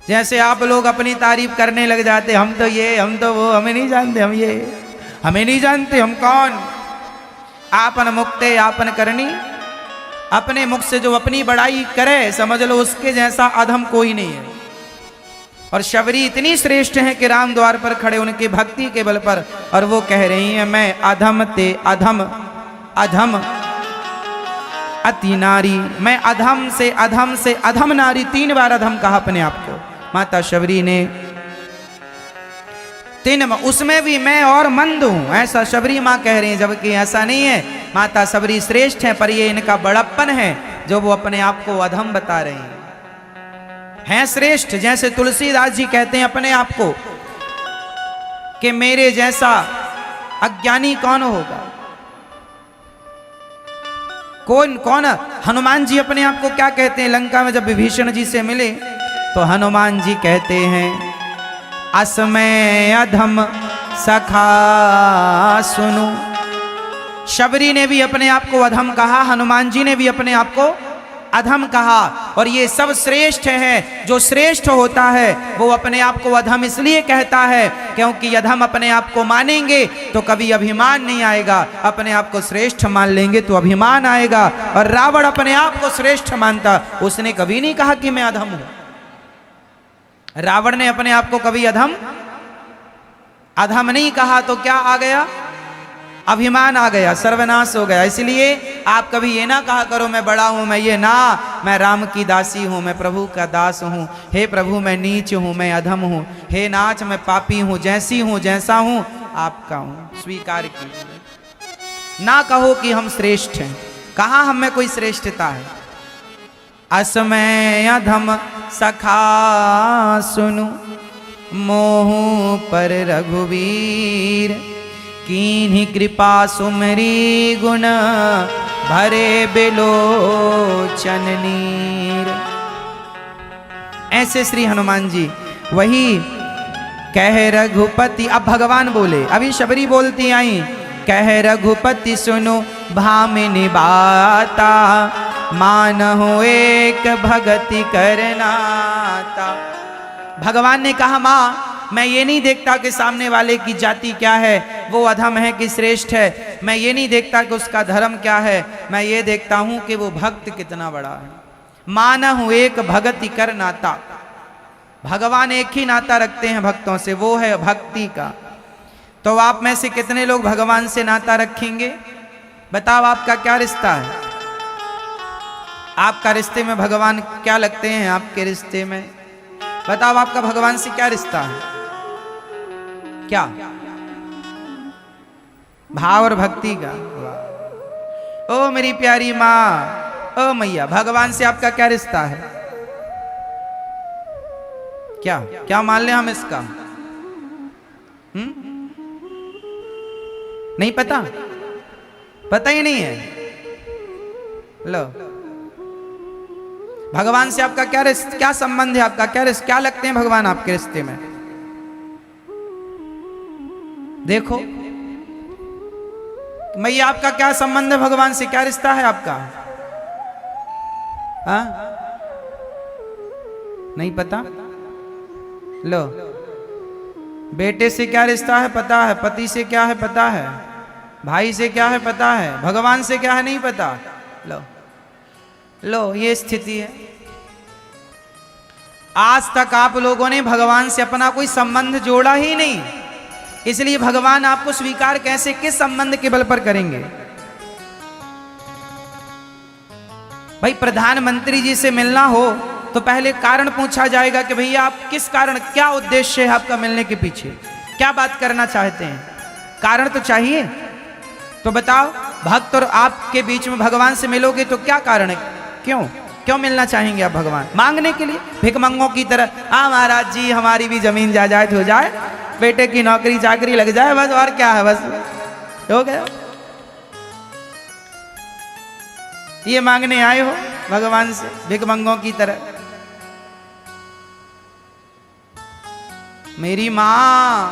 जैसे आप लोग अपनी तारीफ करने लग जाते, हम तो ये, हम तो वो, हमें नहीं जानते, हम ये, हमें नहीं जानते, हम कौन। आपन मुक्ते आपन करनी, अपने मुख से जो अपनी बड़ाई करे समझ लो उसके जैसा अधम कोई नहीं है। और शबरी इतनी श्रेष्ठ है कि राम द्वार पर खड़े उनकी भक्ति के बल पर, और वो कह रही है मैं अधम ते अधम, अधम अति नारी। मैं अधम से अधम से अधम नारी, 3 बार अधम कहा अपने आप को माता शबरी ने। उसमें भी मैं और मंद हूं, ऐसा शबरी माँ कह रही है, जबकि ऐसा नहीं है। माता शबरी श्रेष्ठ है, पर ये इनका बड़प्पन है जो वो अपने आप को अधम बता रही हैं श्रेष्ठ। जैसे तुलसीदास जी कहते हैं अपने आप को कि मेरे जैसा अज्ञानी कौन होगा, कौन। हनुमान जी अपने आप को क्या कहते हैं, लंका में जब विभीषण जी से मिले तो हनुमान जी कहते हैं असमय अधम सखा सुनो। शबरी ने भी अपने आप को अधम कहा, हनुमान जी ने भी अपने आप को अधम कहा। और ये सब श्रेष्ठ है। जो श्रेष्ठ होता है वो अपने आप को अधम इसलिए कहता है क्योंकि अधम अपने आप को मानेंगे तो कभी अभिमान नहीं आएगा, अपने आप को श्रेष्ठ मान लेंगे तो अभिमान आएगा। और रावण अपने आप को श्रेष्ठ मानता, उसने कभी नहीं कहा कि मैं अधम हूं। रावण ने अपने आप को कभी अधम नहीं कहा, तो क्या आ गया, अभिमान आ गया, सर्वनाश हो गया। इसलिए आप कभी ये ना कहा करो मैं बड़ा हूं, मैं ये ना, मैं राम की दासी हूं, मैं प्रभु का दास हूं, हे प्रभु मैं नीच हूं, मैं अधम हूं, हे नाथ मैं पापी हूं, जैसी हूं जैसा हूं आपका हूं। स्वीकार कीजिए, ना कहो कि हम श्रेष्ठ हैं। कहाँ हम में कोई श्रेष्ठता है। असमय अधम सखा सुनु, मोह पर रघुवीर, कीन्ही कृपा सुमरी गुण, भरे बिलोचन नीर। ऐसे श्री हनुमान जी वही कह रघुपति। अब भगवान बोले, अभी शबरी बोलती आई, कह रघुपति सुनो भामिनी बाता, मानहु एक भगति करनाता। भगवान ने कहा माँ मैं ये नहीं देखता कि सामने वाले की जाति क्या है, वो अधम है कि श्रेष्ठ है। मैं ये नहीं देखता कि उसका धर्म क्या है, मैं ये देखता हूं कि वो भक्त कितना बड़ा है। मानहु एक भगति करनाता। भगवान एक ही नाता रखते हैं भक्तों से, वो है भक्ति का। तो आप में से कितने लोग भगवान से नाता रखेंगे? बताओ आपका क्या रिश्ता है? आपका रिश्ते में भगवान क्या लगते हैं? आपके रिश्ते में बताओ आपका भगवान से क्या रिश्ता है? क्या भाव और भक्ति का? ओ मेरी प्यारी माँ, ओ मैया, भगवान से आपका क्या रिश्ता है? क्या क्या मान लें हम इसका? नहीं पता? पता ही नहीं है? लो, भगवान से आपका क्या संबंध है? आपका क्या लगते हैं भगवान आपके रिश्ते में? देखो मैया, आपका क्या संबंध है भगवान से? क्या रिश्ता है आपका? हाँ, नहीं पता? लो, बेटे से क्या रिश्ता है पता है, पति से क्या है पता है, भाई से क्या है पता है, भगवान से क्या है नहीं पता। लो लो, ये स्थिति है। आज तक आप लोगों ने भगवान से अपना कोई संबंध जोड़ा ही नहीं, इसलिए भगवान आपको स्वीकार कैसे, किस संबंध के बल पर करेंगे? भाई प्रधानमंत्री जी से मिलना हो तो पहले कारण पूछा जाएगा कि भैया आप किस कारण, क्या उद्देश्य है आपका मिलने के पीछे, क्या बात करना चाहते हैं? कारण तो चाहिए। तो बताओ, भक्त और आपके बीच में भगवान से मिलोगे तो क्या कारण है? क्यों मिलना चाहेंगे आप भगवान? मांगने के लिए, भिखमंगों की तरह? हाँ महाराज जी, हमारी भी जमीन जायदाद हो जाए, बेटे की नौकरी चाकरी लग जाए, बस और क्या है, बस हो गया। ये मांगने आए हो भगवान से भिखमंगों की तरह? मेरी मां,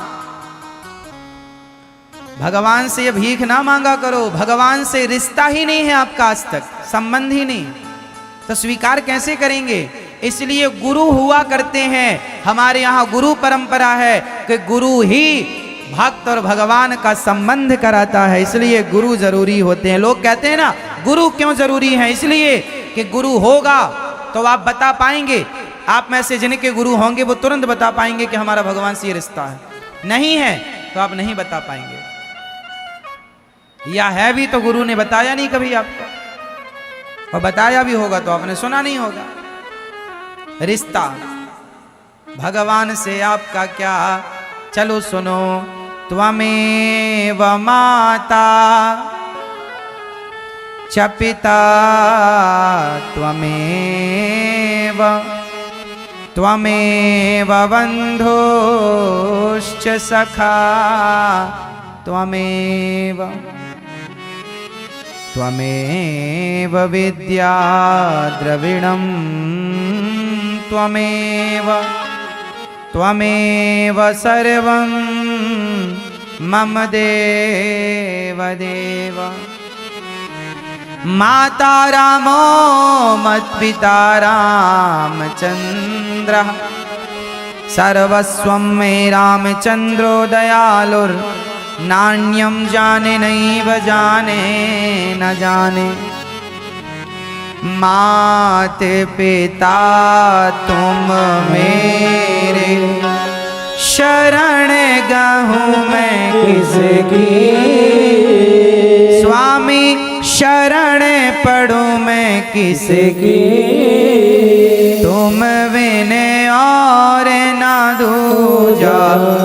भगवान से ये भीख ना मांगा करो। भगवान से रिश्ता ही नहीं है आपका, आज तक संबंध ही नहीं, तो स्वीकार कैसे करेंगे? इसलिए गुरु हुआ करते हैं। हमारे यहाँ गुरु परंपरा है कि गुरु ही भक्त और भगवान का संबंध कराता है, इसलिए गुरु जरूरी होते हैं। लोग कहते हैं ना गुरु क्यों जरूरी है? इसलिए कि गुरु होगा तो आप बता पाएंगे, आप में से जिनके गुरु होंगे वो तुरंत बता पाएंगे कि हमारा भगवान से ये रिश्ता है। नहीं है तो आप नहीं बता पाएंगे, या है भी तो गुरु ने बताया नहीं कभी आपको, और बताया भी होगा तो आपने सुना नहीं होगा। रिश्ता भगवान से आपका क्या? चलो सुनो। त्वमेव माता च पिता त्वमेव बन्धुश्च सखा त्वमेव विद्या द्रविणं त्वमेव सर्वं मम देव देव। माता रामो मत्पिता रामचन्द्रः सर्वस्वं मे रामचन्द्रो दयालुर्नान्यं जाने नैव जाने न जाने। माते पिता तुम मेरे शरण गहूँ मैं किसकी, स्वामी शरण पढ़ूं मैं किसकी। तुम बिन और ना दूजा,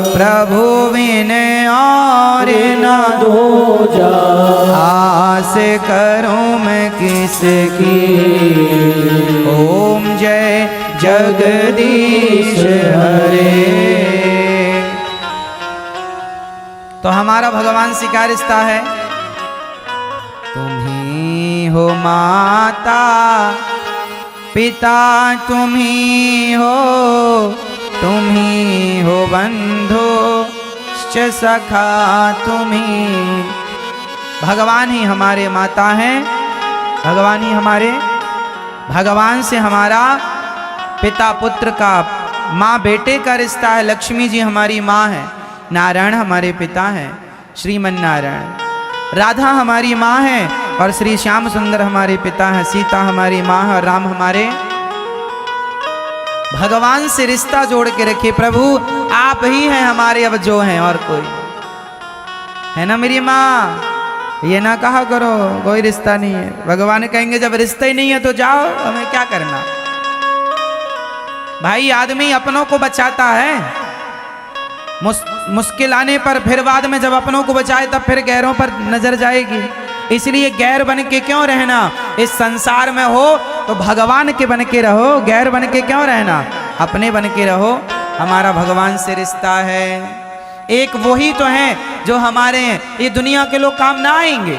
प्रभु बिन और ना दूजा। आस करूं मैं किसकी, ओम जय जगदीश हरे। तो हमारा भगवान से क्या रिश्ता है? तुम ही हो माता पिता, तुम ही हो बंधु सखा, तुम ही। भगवान ही हमारे माता हैं, भगवान ही हमारे, भगवान से हमारा पिता पुत्र का, माँ बेटे का रिश्ता है। लक्ष्मी जी हमारी माँ है, नारायण हमारे पिता हैं, श्रीमन नारायण। राधा हमारी माँ है और श्री श्याम सुंदर हमारे पिता हैं। सीता हमारी माँ है और राम हमारे भगवान से रिश्ता जोड़ के रखिए। प्रभु आप ही हैं हमारे, अब जो हैं और कोई है ना। मेरी माँ ये ना कहा करो कोई रिश्ता नहीं है। भगवान कहेंगे जब रिश्ता ही नहीं है तो जाओ, हमें क्या करना। भाई आदमी अपनों को बचाता है, मुश्किल आने पर, फिर बाद में जब अपनों को बचाए तब फिर गैरों पर नजर जाएगी। इसलिए गैर बन के क्यों रहना। इस संसार में हो तो भगवान के बन के रहो, गैर बन के क्यों रहना, अपने बन के रहो। हमारा भगवान से रिश्ता है। एक वही तो है जो हमारे हैं, ये दुनिया के लोग काम ना आएंगे।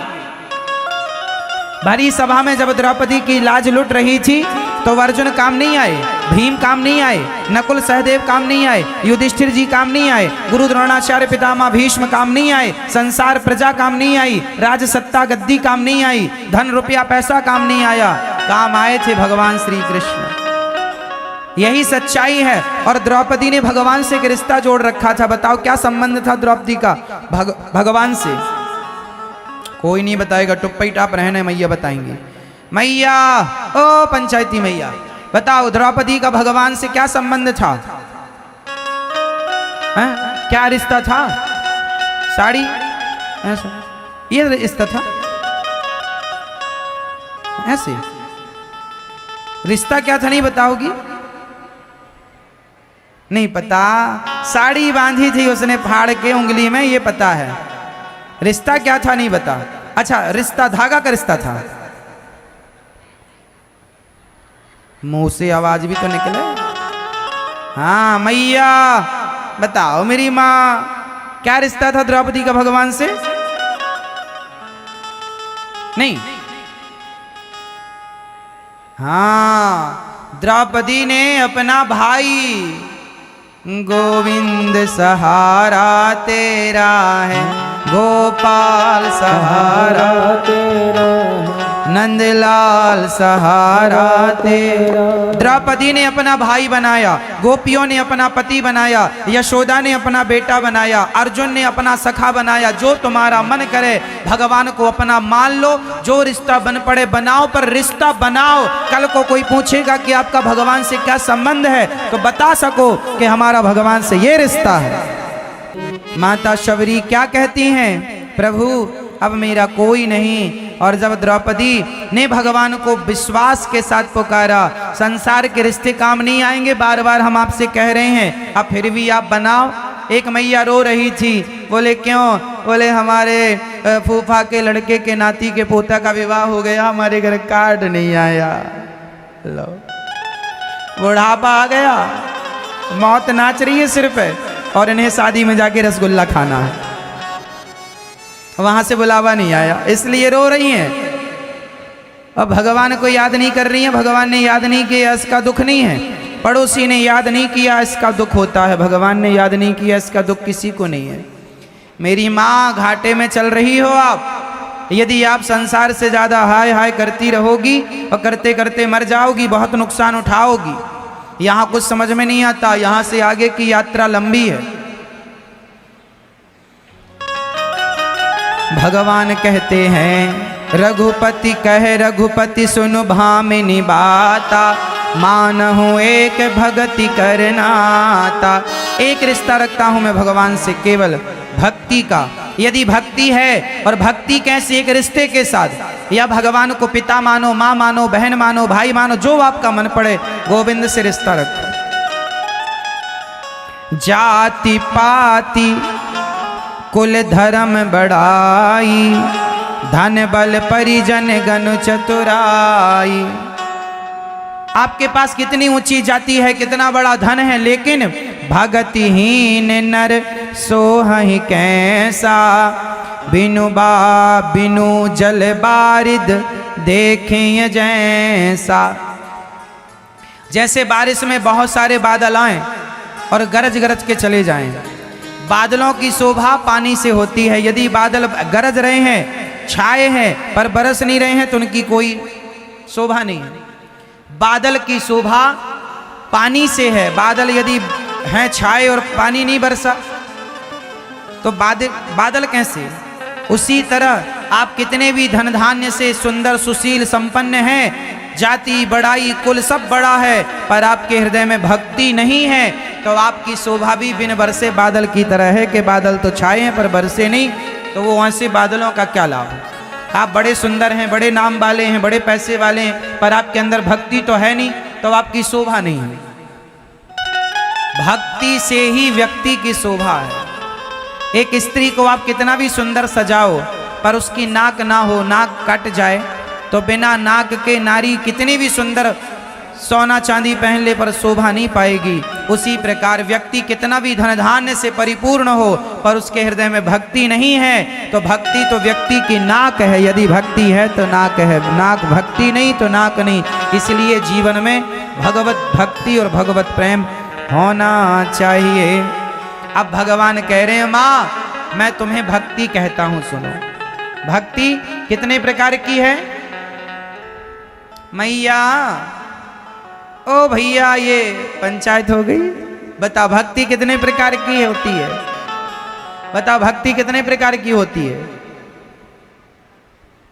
भरी सभा में जब द्रौपदी की लाज लुट रही थी तो अर्जुन काम नहीं आए, भीम काम नहीं आए, नकुल सहदेव काम नहीं आए, युधिष्ठिर जी काम नहीं आए, गुरु द्रोणाचार्य पितामह भीष्म काम नहीं आए, संसार प्रजा काम नहीं आई, राज सत्ता गद्दी काम नहीं आई, धन रुपया पैसा काम नहीं आया, काम आए थे भगवान श्री कृष्ण। यही सच्चाई है। और द्रौपदी ने भगवान से एक रिश्ता जोड़ रखा था। बताओ क्या संबंध था द्रौपदी का भगवान से। कोई नहीं बताएगा, टुप्पी टाप रहने मैया बताएंगे। मैया ओ पंचायती मैया बताओ द्रौपदी का भगवान से क्या संबंध था, है? क्या रिश्ता था। साड़ी ऐसा ये रिश्ता था, ऐसे रिश्ता क्या था नहीं बताओगी। नहीं पता। साड़ी बांधी थी उसने फाड़ के उंगली में, ये पता है। रिश्ता क्या था नहीं बता। अच्छा रिश्ता धागा का रिश्ता था। मुंह से आवाज भी तो निकले। हाँ मैया बताओ मेरी माँ क्या रिश्ता था द्रौपदी का भगवान से। नहीं। हाँ द्रौपदी ने अपना भाई गोविंद सहारा तेरा है, गोपाल सहारा तेरा नंदलाल सहारा तेरा। द्रौपदी ने अपना भाई बनाया, गोपियों ने अपना पति बनाया, यशोदा ने अपना बेटा बनाया, अर्जुन ने अपना सखा बनाया। जो तुम्हारा मन करे भगवान को अपना मान लो, जो रिश्ता बन पड़े बनाओ, पर रिश्ता बनाओ। कल को कोई पूछेगा कि आपका भगवान से क्या संबंध है तो बता सको कि हमारा भगवान से ये रिश्ता है। माता शबरी क्या कहती हैं, प्रभु अब मेरा कोई नहीं। और जब द्रौपदी ने भगवान को विश्वास के साथ पुकारा, संसार के रिश्ते काम नहीं आएंगे, बार बार हम आपसे कह रहे हैं, अब फिर भी आप बनाओ। एक मैया रो रही थी, बोले क्यों, बोले हमारे फूफा के लड़के के नाती के पोता का विवाह हो गया, हमारे घर कार्ड नहीं आया। लो बुढ़ापा आ गया, मौत नाच रही है सिर पे, और इन्हें शादी में जाके रसगुल्ला खाना है, वहां से बुलावा नहीं आया, इसलिए रो रही हैं। अब भगवान को याद नहीं कर रही हैं। भगवान ने याद नहीं किया इसका दुख नहीं है, पड़ोसी ने याद नहीं किया इसका दुख होता है, भगवान ने याद नहीं किया इसका दुख किसी को नहीं है। मेरी माँ घाटे में चल रही हो आप। यदि आप संसार से ज्यादा हाय हाय करती रहोगी और करते करते मर जाओगी, बहुत नुकसान उठाओगी। यहाँ कुछ समझ में नहीं आता, यहाँ से आगे की यात्रा लंबी है। भगवान कहते हैं रघुपति कहे रघुपति सुनु भामिनी बाता, मानहु एक भक्ति करनाता। एक रिश्ता रखता हूं मैं भगवान से केवल भक्ति का। यदि भक्ति है, और भक्ति कैसे, एक रिश्ते के साथ, या भगवान को पिता मानो, माँ मानो, बहन मानो, भाई मानो, जो आपका मन पड़े, गोविंद से रिश्ता रखो। जाति पाति कुल धर्म बढ़ाई, धन बल परिजन गनु चतुराई। आपके पास कितनी ऊंची जाति है, कितना बड़ा धन है, लेकिन भगतिहीन नर सोहहि कैसा, बिनु बा बिनु जल बारिद देखें जैसा। जैसे बारिश में बहुत सारे बादल आए और गरज गरज के चले जाएं, बादलों की शोभा पानी से होती है। यदि बादल गरज रहे हैं, छाए हैं, पर बरस नहीं रहे हैं तो उनकी कोई शोभा नहीं है। बादल की शोभा पानी से है। बादल यदि हैं छाए और पानी नहीं बरसा तो बादल कैसे। उसी तरह आप कितने भी धन धान्य से सुंदर सुशील संपन्न हैं, जाति बड़ाई कुल सब बड़ा है, पर आपके हृदय में भक्ति नहीं है, तो आपकी शोभा भी बिन बरसे बादल की तरह है कि बादल तो छाए हैं पर बरसे नहीं, तो वो वहाँ से बादलों का क्या लाभ है। आप बड़े सुंदर हैं, बड़े नाम वाले हैं, बड़े पैसे वाले हैं, पर आपके अंदर भक्ति तो है नहीं, तो आपकी शोभा नहीं है। भक्ति से ही व्यक्ति की शोभा है। एक स्त्री को आप कितना भी सुंदर सजाओ, पर उसकी नाक ना हो, नाक कट जाए, तो बिना नाक के नारी कितनी भी सुंदर सोना चांदी पहन ले पर शोभा नहीं पाएगी। उसी प्रकार व्यक्ति कितना भी धन धान्य से परिपूर्ण हो, पर उसके हृदय में भक्ति नहीं है, तो भक्ति तो व्यक्ति की नाक है। यदि भक्ति है तो नाक है, नाक भक्ति नहीं तो नाक नहीं। इसलिए जीवन में भगवत भक्ति और भगवत प्रेम होना चाहिए। अब भगवान कह रहे हैं, माँ मैं तुम्हें भक्ति कहता हूं, सुनो। भक्ति कितने प्रकार की है? मैया ओ भैया ये पंचायत हो गई, बताओ भक्ति कितने प्रकार की होती है? बताओ भक्ति कितने प्रकार की होती है?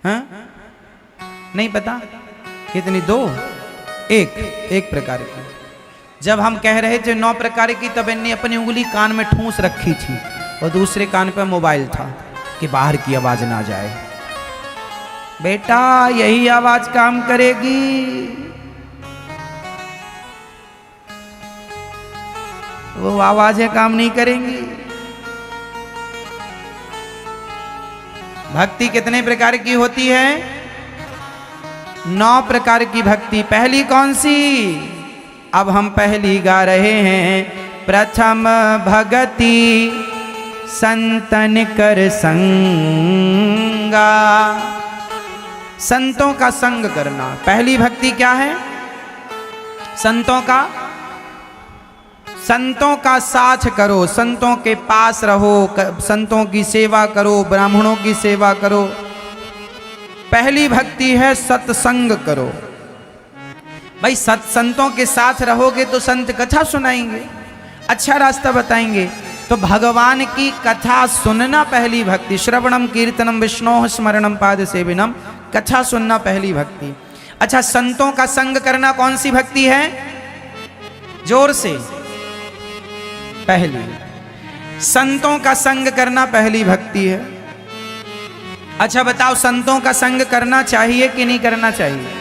हाँ? नहीं पता? कितनी? दो? एक प्रकार की। जब हम कह रहे थे 9 प्रकार की, तब इन्हें अपनी उंगली कान में ठूंस रखी थी और दूसरे कान पर मोबाइल था कि बाहर की आवाज ना जाए। बेटा यही आवाज काम करेगी, वो आवाजें काम नहीं करेंगी। भक्ति कितने प्रकार की होती है? 9 प्रकार की भक्ति। पहली कौन सी? अब हम पहली गा रहे हैं। प्रथम भगति संतन कर संगा, संतों का संग करना। पहली भक्ति क्या है? संतों का साथ करो, संतों के पास रहो, संतों की सेवा करो, ब्राह्मणों की सेवा करो। पहली भक्ति है सत्संग करो। भाई संतों के साथ रहोगे तो संत कथा सुनाएंगे, अच्छा रास्ता बताएंगे। तो भगवान की कथा सुनना पहली भक्ति। श्रवणम कीर्तनम विष्णोः स्मरणम पाद सेविनम, कथा सुनना पहली भक्ति। अच्छा, संतों का संग करना कौन सी भक्ति है? जोर से। पहली संतों का संग करना पहली भक्ति है। अच्छा बताओ, संतों का संग करना चाहिए कि नहीं करना चाहिए?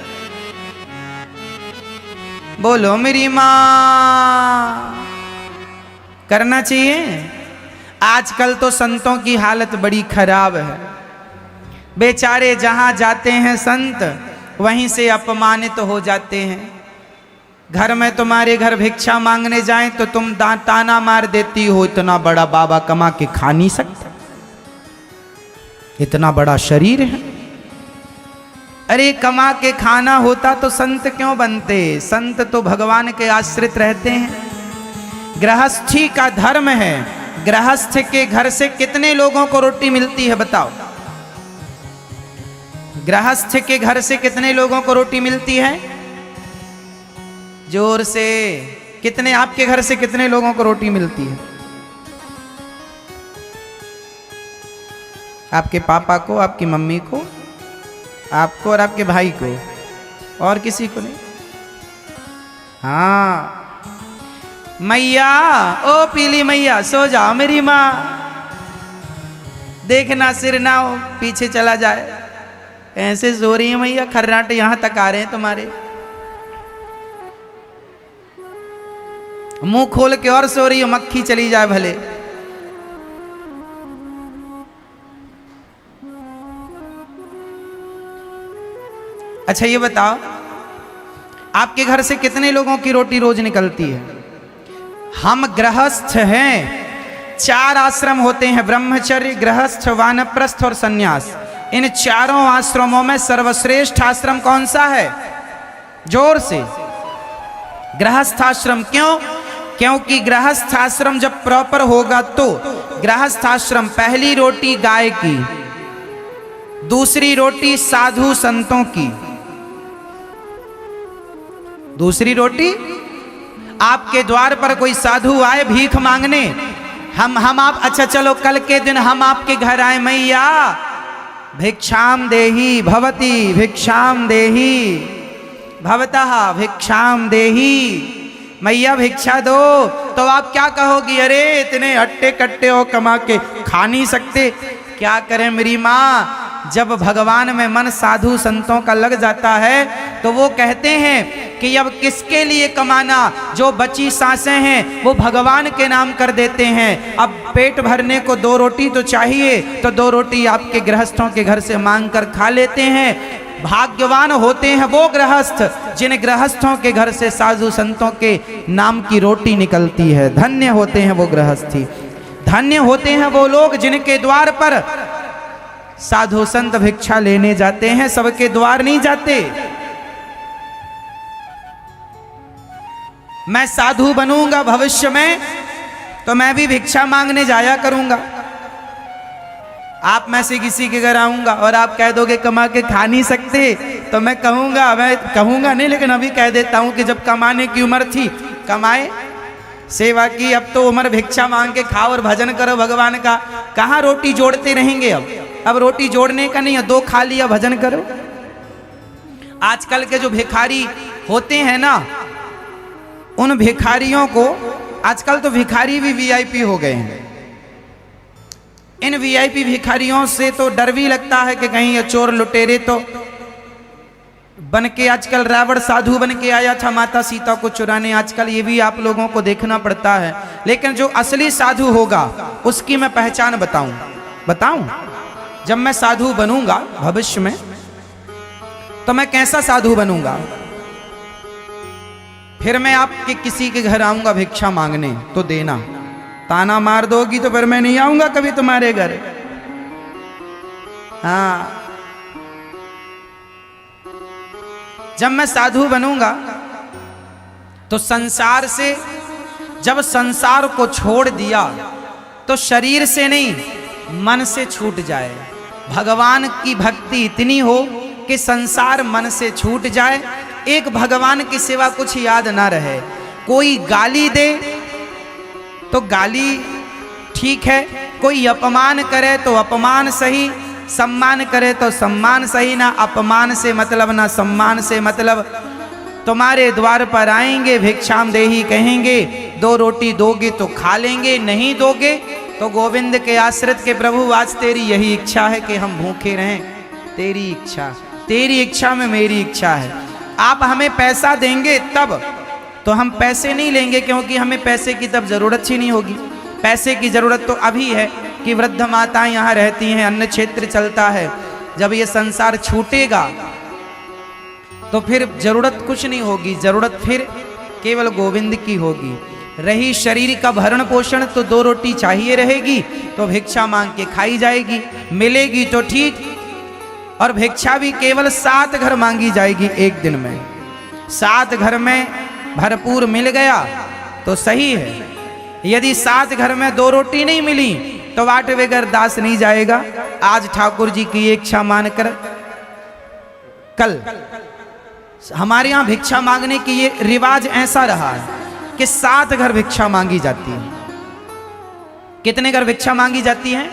बोलो मेरी मां। करना चाहिए। आजकल तो संतों की हालत बड़ी खराब है। बेचारे जहां जाते हैं संत, वहीं से अपमानित हो जाते हैं। घर में तुम्हारे घर भिक्षा मांगने जाएं तो तुम ताना मार देती हो, इतना बड़ा बाबा कमा के खा नहीं सकता, इतना बड़ा शरीर है। अरे कमा के खाना होता तो संत क्यों बनते? संत तो भगवान के आश्रित रहते हैं। गृहस्थी का धर्म है। गृहस्थ के घर से कितने लोगों को रोटी मिलती है बताओ? गृहस्थ के घर से कितने लोगों को रोटी मिलती है? जोर से। कितने? आपके घर से कितने लोगों को रोटी मिलती है? आपके पापा को, आपकी मम्मी को, आपको और आपके भाई को, और किसी को नहीं? हाँ। मैया, ओ पीली मैया सो जाओ मेरी माँ, देखना सिर ना हो पीछे चला जाए। ऐसे सो रही है मैया, खर्राटे यहां तक आ रहे हैं तुम्हारे। मुंह खोल के और सो रही हो, मक्खी चली जाए भले। अच्छा ये बताओ, आपके घर से कितने लोगों की रोटी रोज निकलती है? हम गृहस्थ हैं। 4 आश्रम होते हैं, ब्रह्मचर्य, गृहस्थ, वानप्रस्थ और सन्यास। इन चारों आश्रमों में सर्वश्रेष्ठ आश्रम कौन सा है? जोर से। गृहस्थ आश्रम। क्यों? क्योंकि गृहस्थ आश्रम जब प्रॉपर होगा तो गृहस्थ आश्रम पहली रोटी गाय की, दूसरी रोटी साधु संतों की, दूसरी रोटी आपके द्वार पर कोई साधु आए भीख मांगने, हम आप, अच्छा चलो कल के दिन हम आपके घर आए, मैया भिक्षाम देही भवती भिक्षाम देही भवतः भिक्षाम देही, मैया भिक्षा दो। तो आप क्या कहोगी, अरे इतने हट्टे कट्टे हो, कमा के खा नहीं सकते। क्या करें मेरी माँ, जब भगवान में मन साधु संतों का लग जाता है तो वो कहते हैं कि अब किसके लिए कमाना, जो बची सांसें हैं वो भगवान के नाम कर देते हैं। अब पेट भरने को 2 रोटी तो चाहिए, तो 2 रोटी आपके गृहस्थों के घर से मांग कर खा लेते हैं। भाग्यवान होते हैं वो गृहस्थ जिन गृहस्थों के घर से साधु संतों के नाम की रोटी निकलती है। धन्य होते हैं वो गृहस्थी, धन्य होते हैं वो लोग जिनके द्वार पर साधु संत भिक्षा लेने जाते हैं, सबके द्वार नहीं जाते। मैं साधु बनूंगा भविष्य में तो मैं भी भिक्षा मांगने जाया करूंगा। आप में से किसी के घर आऊंगा और आप कह दोगे कमा के खा नहीं सकते, तो मैं कहूंगा नहीं, लेकिन अभी कह देता हूं कि जब कमाने की उम्र थी कमाए, सेवा की, अब तो उम्र भिक्षा मांग के खाओ और भजन करो भगवान का। कहाँ रोटी जोड़ते रहेंगे, अब रोटी जोड़ने का नहीं है, 2 खा लिया भजन करो। आजकल के जो भिखारी होते हैं ना, उन भिखारियों को, आजकल तो भिखारी भी वीआईपी हो गए हैं। इन वीआईपी भिखारियों से तो डर भी लगता है कि कहीं ये चोर लुटेरे तो बन के, आजकल रावण साधु बन के आया था माता सीता को चुराने, आजकल ये भी आप लोगों को देखना पड़ता है। लेकिन जो असली साधु होगा उसकी मैं पहचान बताऊं। जब मैं साधु बनूंगा भविष्य में तो मैं कैसा साधु बनूंगा, फिर मैं आपके किसी के घर आऊंगा भिक्षा मांगने तो देना, ताना मार दोगी तो फिर मैं नहीं आऊंगा कभी तुम्हारे घर। हाँ, जब मैं साधु बनूंगा तो संसार से, जब संसार को छोड़ दिया तो शरीर से नहीं मन से छूट जाए। भगवान की भक्ति इतनी हो कि संसार मन से छूट जाए, एक भगवान की सिवा कुछ याद ना रहे। कोई गाली दे तो गाली ठीक है, कोई अपमान करे तो अपमान सही, सम्मान करे तो सम्मान सही। ना अपमान से मतलब ना सम्मान से मतलब। तुम्हारे द्वार पर आएंगे भिक्षाम देही कहेंगे, 2 रोटी दोगे तो खा लेंगे, नहीं दोगे तो गोविंद के आश्रित के प्रभु आज तेरी यही इच्छा है कि हम भूखे रहें। तेरी इच्छा, तेरी इच्छा में मेरी इच्छा है। आप हमें पैसा देंगे तब तो हम पैसे नहीं लेंगे, क्योंकि हमें पैसे की तब जरूरत ही नहीं होगी। पैसे की जरूरत तो अभी है कि वृद्ध माताएं यहाँ रहती हैं, अन्न क्षेत्र चलता है। जब ये संसार छूटेगा तो फिर जरूरत कुछ नहीं होगी, जरूरत फिर केवल गोविंद की होगी। रही शरीर का भरण पोषण तो 2 रोटी चाहिए रहेगी, तो भिक्षा मांग के खाई जाएगी, मिलेगी तो ठीक। और भिक्षा भी केवल 7 घर मांगी जाएगी एक दिन में। 7 घर में भरपूर मिल गया तो सही है, यदि 7 घर में 2 रोटी नहीं मिली तो वाट बगैर दास नहीं जाएगा। आज ठाकुर जी की इच्छा मानकर, कल हमारे यहाँ भिक्षा मांगने की ये रिवाज ऐसा रहा है कि 7 घर भिक्षा मांगी जाती है। कितने घर भिक्षा मांगी जाती है?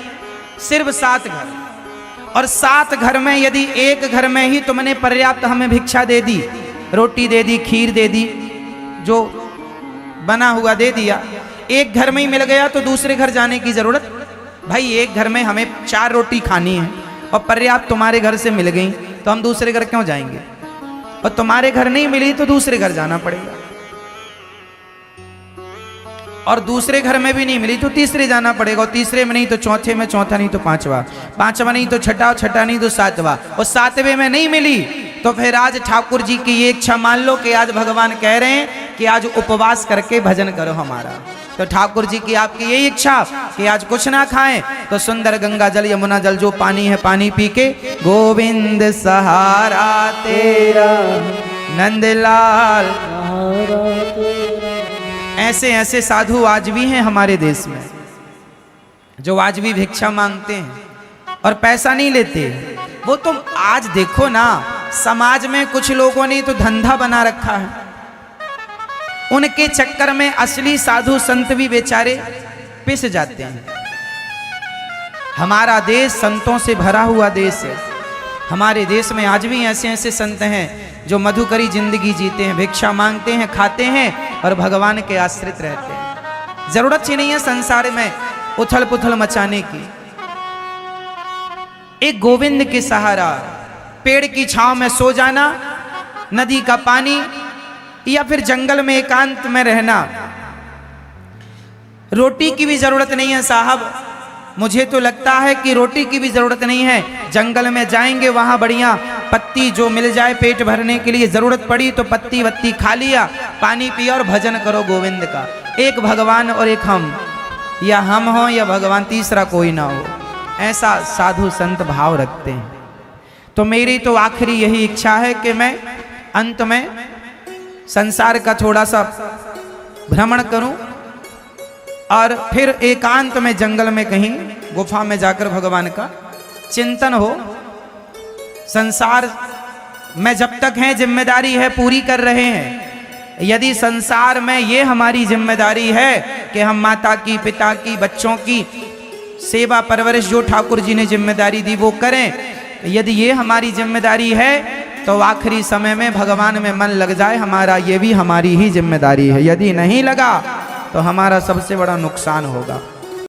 सिर्फ 7 घर। और 7 घर में यदि एक घर में ही तुमने पर्याप्त हमें भिक्षा दे दी, रोटी दे दी, खीर दे दी, जो बना हुआ दे दिया, एक घर में ही मिल गया तो दूसरे घर जाने की जरूरत? भाई एक घर में हमें 4 रोटी खानी है और पर्याप्त तुम्हारे घर से मिल गई तो हम दूसरे घर क्यों जाएंगे? और तुम्हारे घर नहीं मिली तो दूसरे घर जाना पड़ेगा, और दूसरे घर में भी नहीं मिली तो तीसरे जाना पड़ेगा, और तीसरे में नहीं तो चौथे में, चौथा नहीं तो पांचवा, पांचवा नहीं तो छठा, और छठा नहीं तो सातवां, और 7वें में नहीं मिली तो फिर आज ठाकुर जी की ये इच्छा मान लो कि आज भगवान कह रहे हैं कि आज उपवास करके भजन करो हमारा। तो ठाकुर जी की आपकी ये इच्छा कि आज कुछ ना खाएं, तो सुंदर गंगा जल यमुना जल जो पानी है पानी पी के गोविंद सहारा तेरा नंदलाल। ऐसे ऐसे साधु आज भी हैं हमारे देश में जो आज भी भिक्षा मांगते हैं और पैसा नहीं लेते। वो तो आज देखो ना, समाज में कुछ लोगों ने तो धंधा बना रखा है, उनके चक्कर में असली साधु संत भी बेचारे पिस जाते हैं। हमारा देश संतों से भरा हुआ देश है, हमारे देश में आज भी ऐसे ऐसे संत हैं जो मधुकरी जिंदगी जीते हैं, भिक्षा मांगते हैं, खाते हैं और भगवान के आश्रित रहते हैं। जरूरत ही नहीं है संसार में उथल पुथल मचाने की। एक गोविंद के सहारा, पेड़ की छांव में सो जाना, नदी का पानी या फिर जंगल में एकांत में रहना। रोटी की भी जरूरत नहीं है साहब, मुझे तो लगता है कि रोटी की भी जरूरत नहीं है। जंगल में जाएंगे वहां बढ़िया पत्ती जो मिल जाए पेट भरने के लिए, जरूरत पड़ी तो पत्ती वत्ती खा लिया, पानी पिया और भजन करो गोविंद का। एक भगवान और एक हम, या हम हो या भगवान, तीसरा कोई ना हो, ऐसा साधु संत भाव रखते हैं। तो मेरी तो आखिरी यही इच्छा है कि मैं अंत में संसार का थोड़ा सा भ्रमण करूं और फिर एकांत में जंगल में कहीं गुफा में जाकर भगवान का चिंतन हो। संसार में जब तक है जिम्मेदारी है पूरी कर रहे हैं। यदि संसार में ये हमारी जिम्मेदारी है कि हम माता की, पिता की, बच्चों की सेवा परवरिश जो ठाकुर जी ने जिम्मेदारी दी वो करें, यदि ये हमारी जिम्मेदारी है तो आखिरी समय में भगवान में मन लग जाए, हमारा ये भी हमारी ही जिम्मेदारी है। यदि नहीं लगा तो हमारा सबसे बड़ा नुकसान होगा।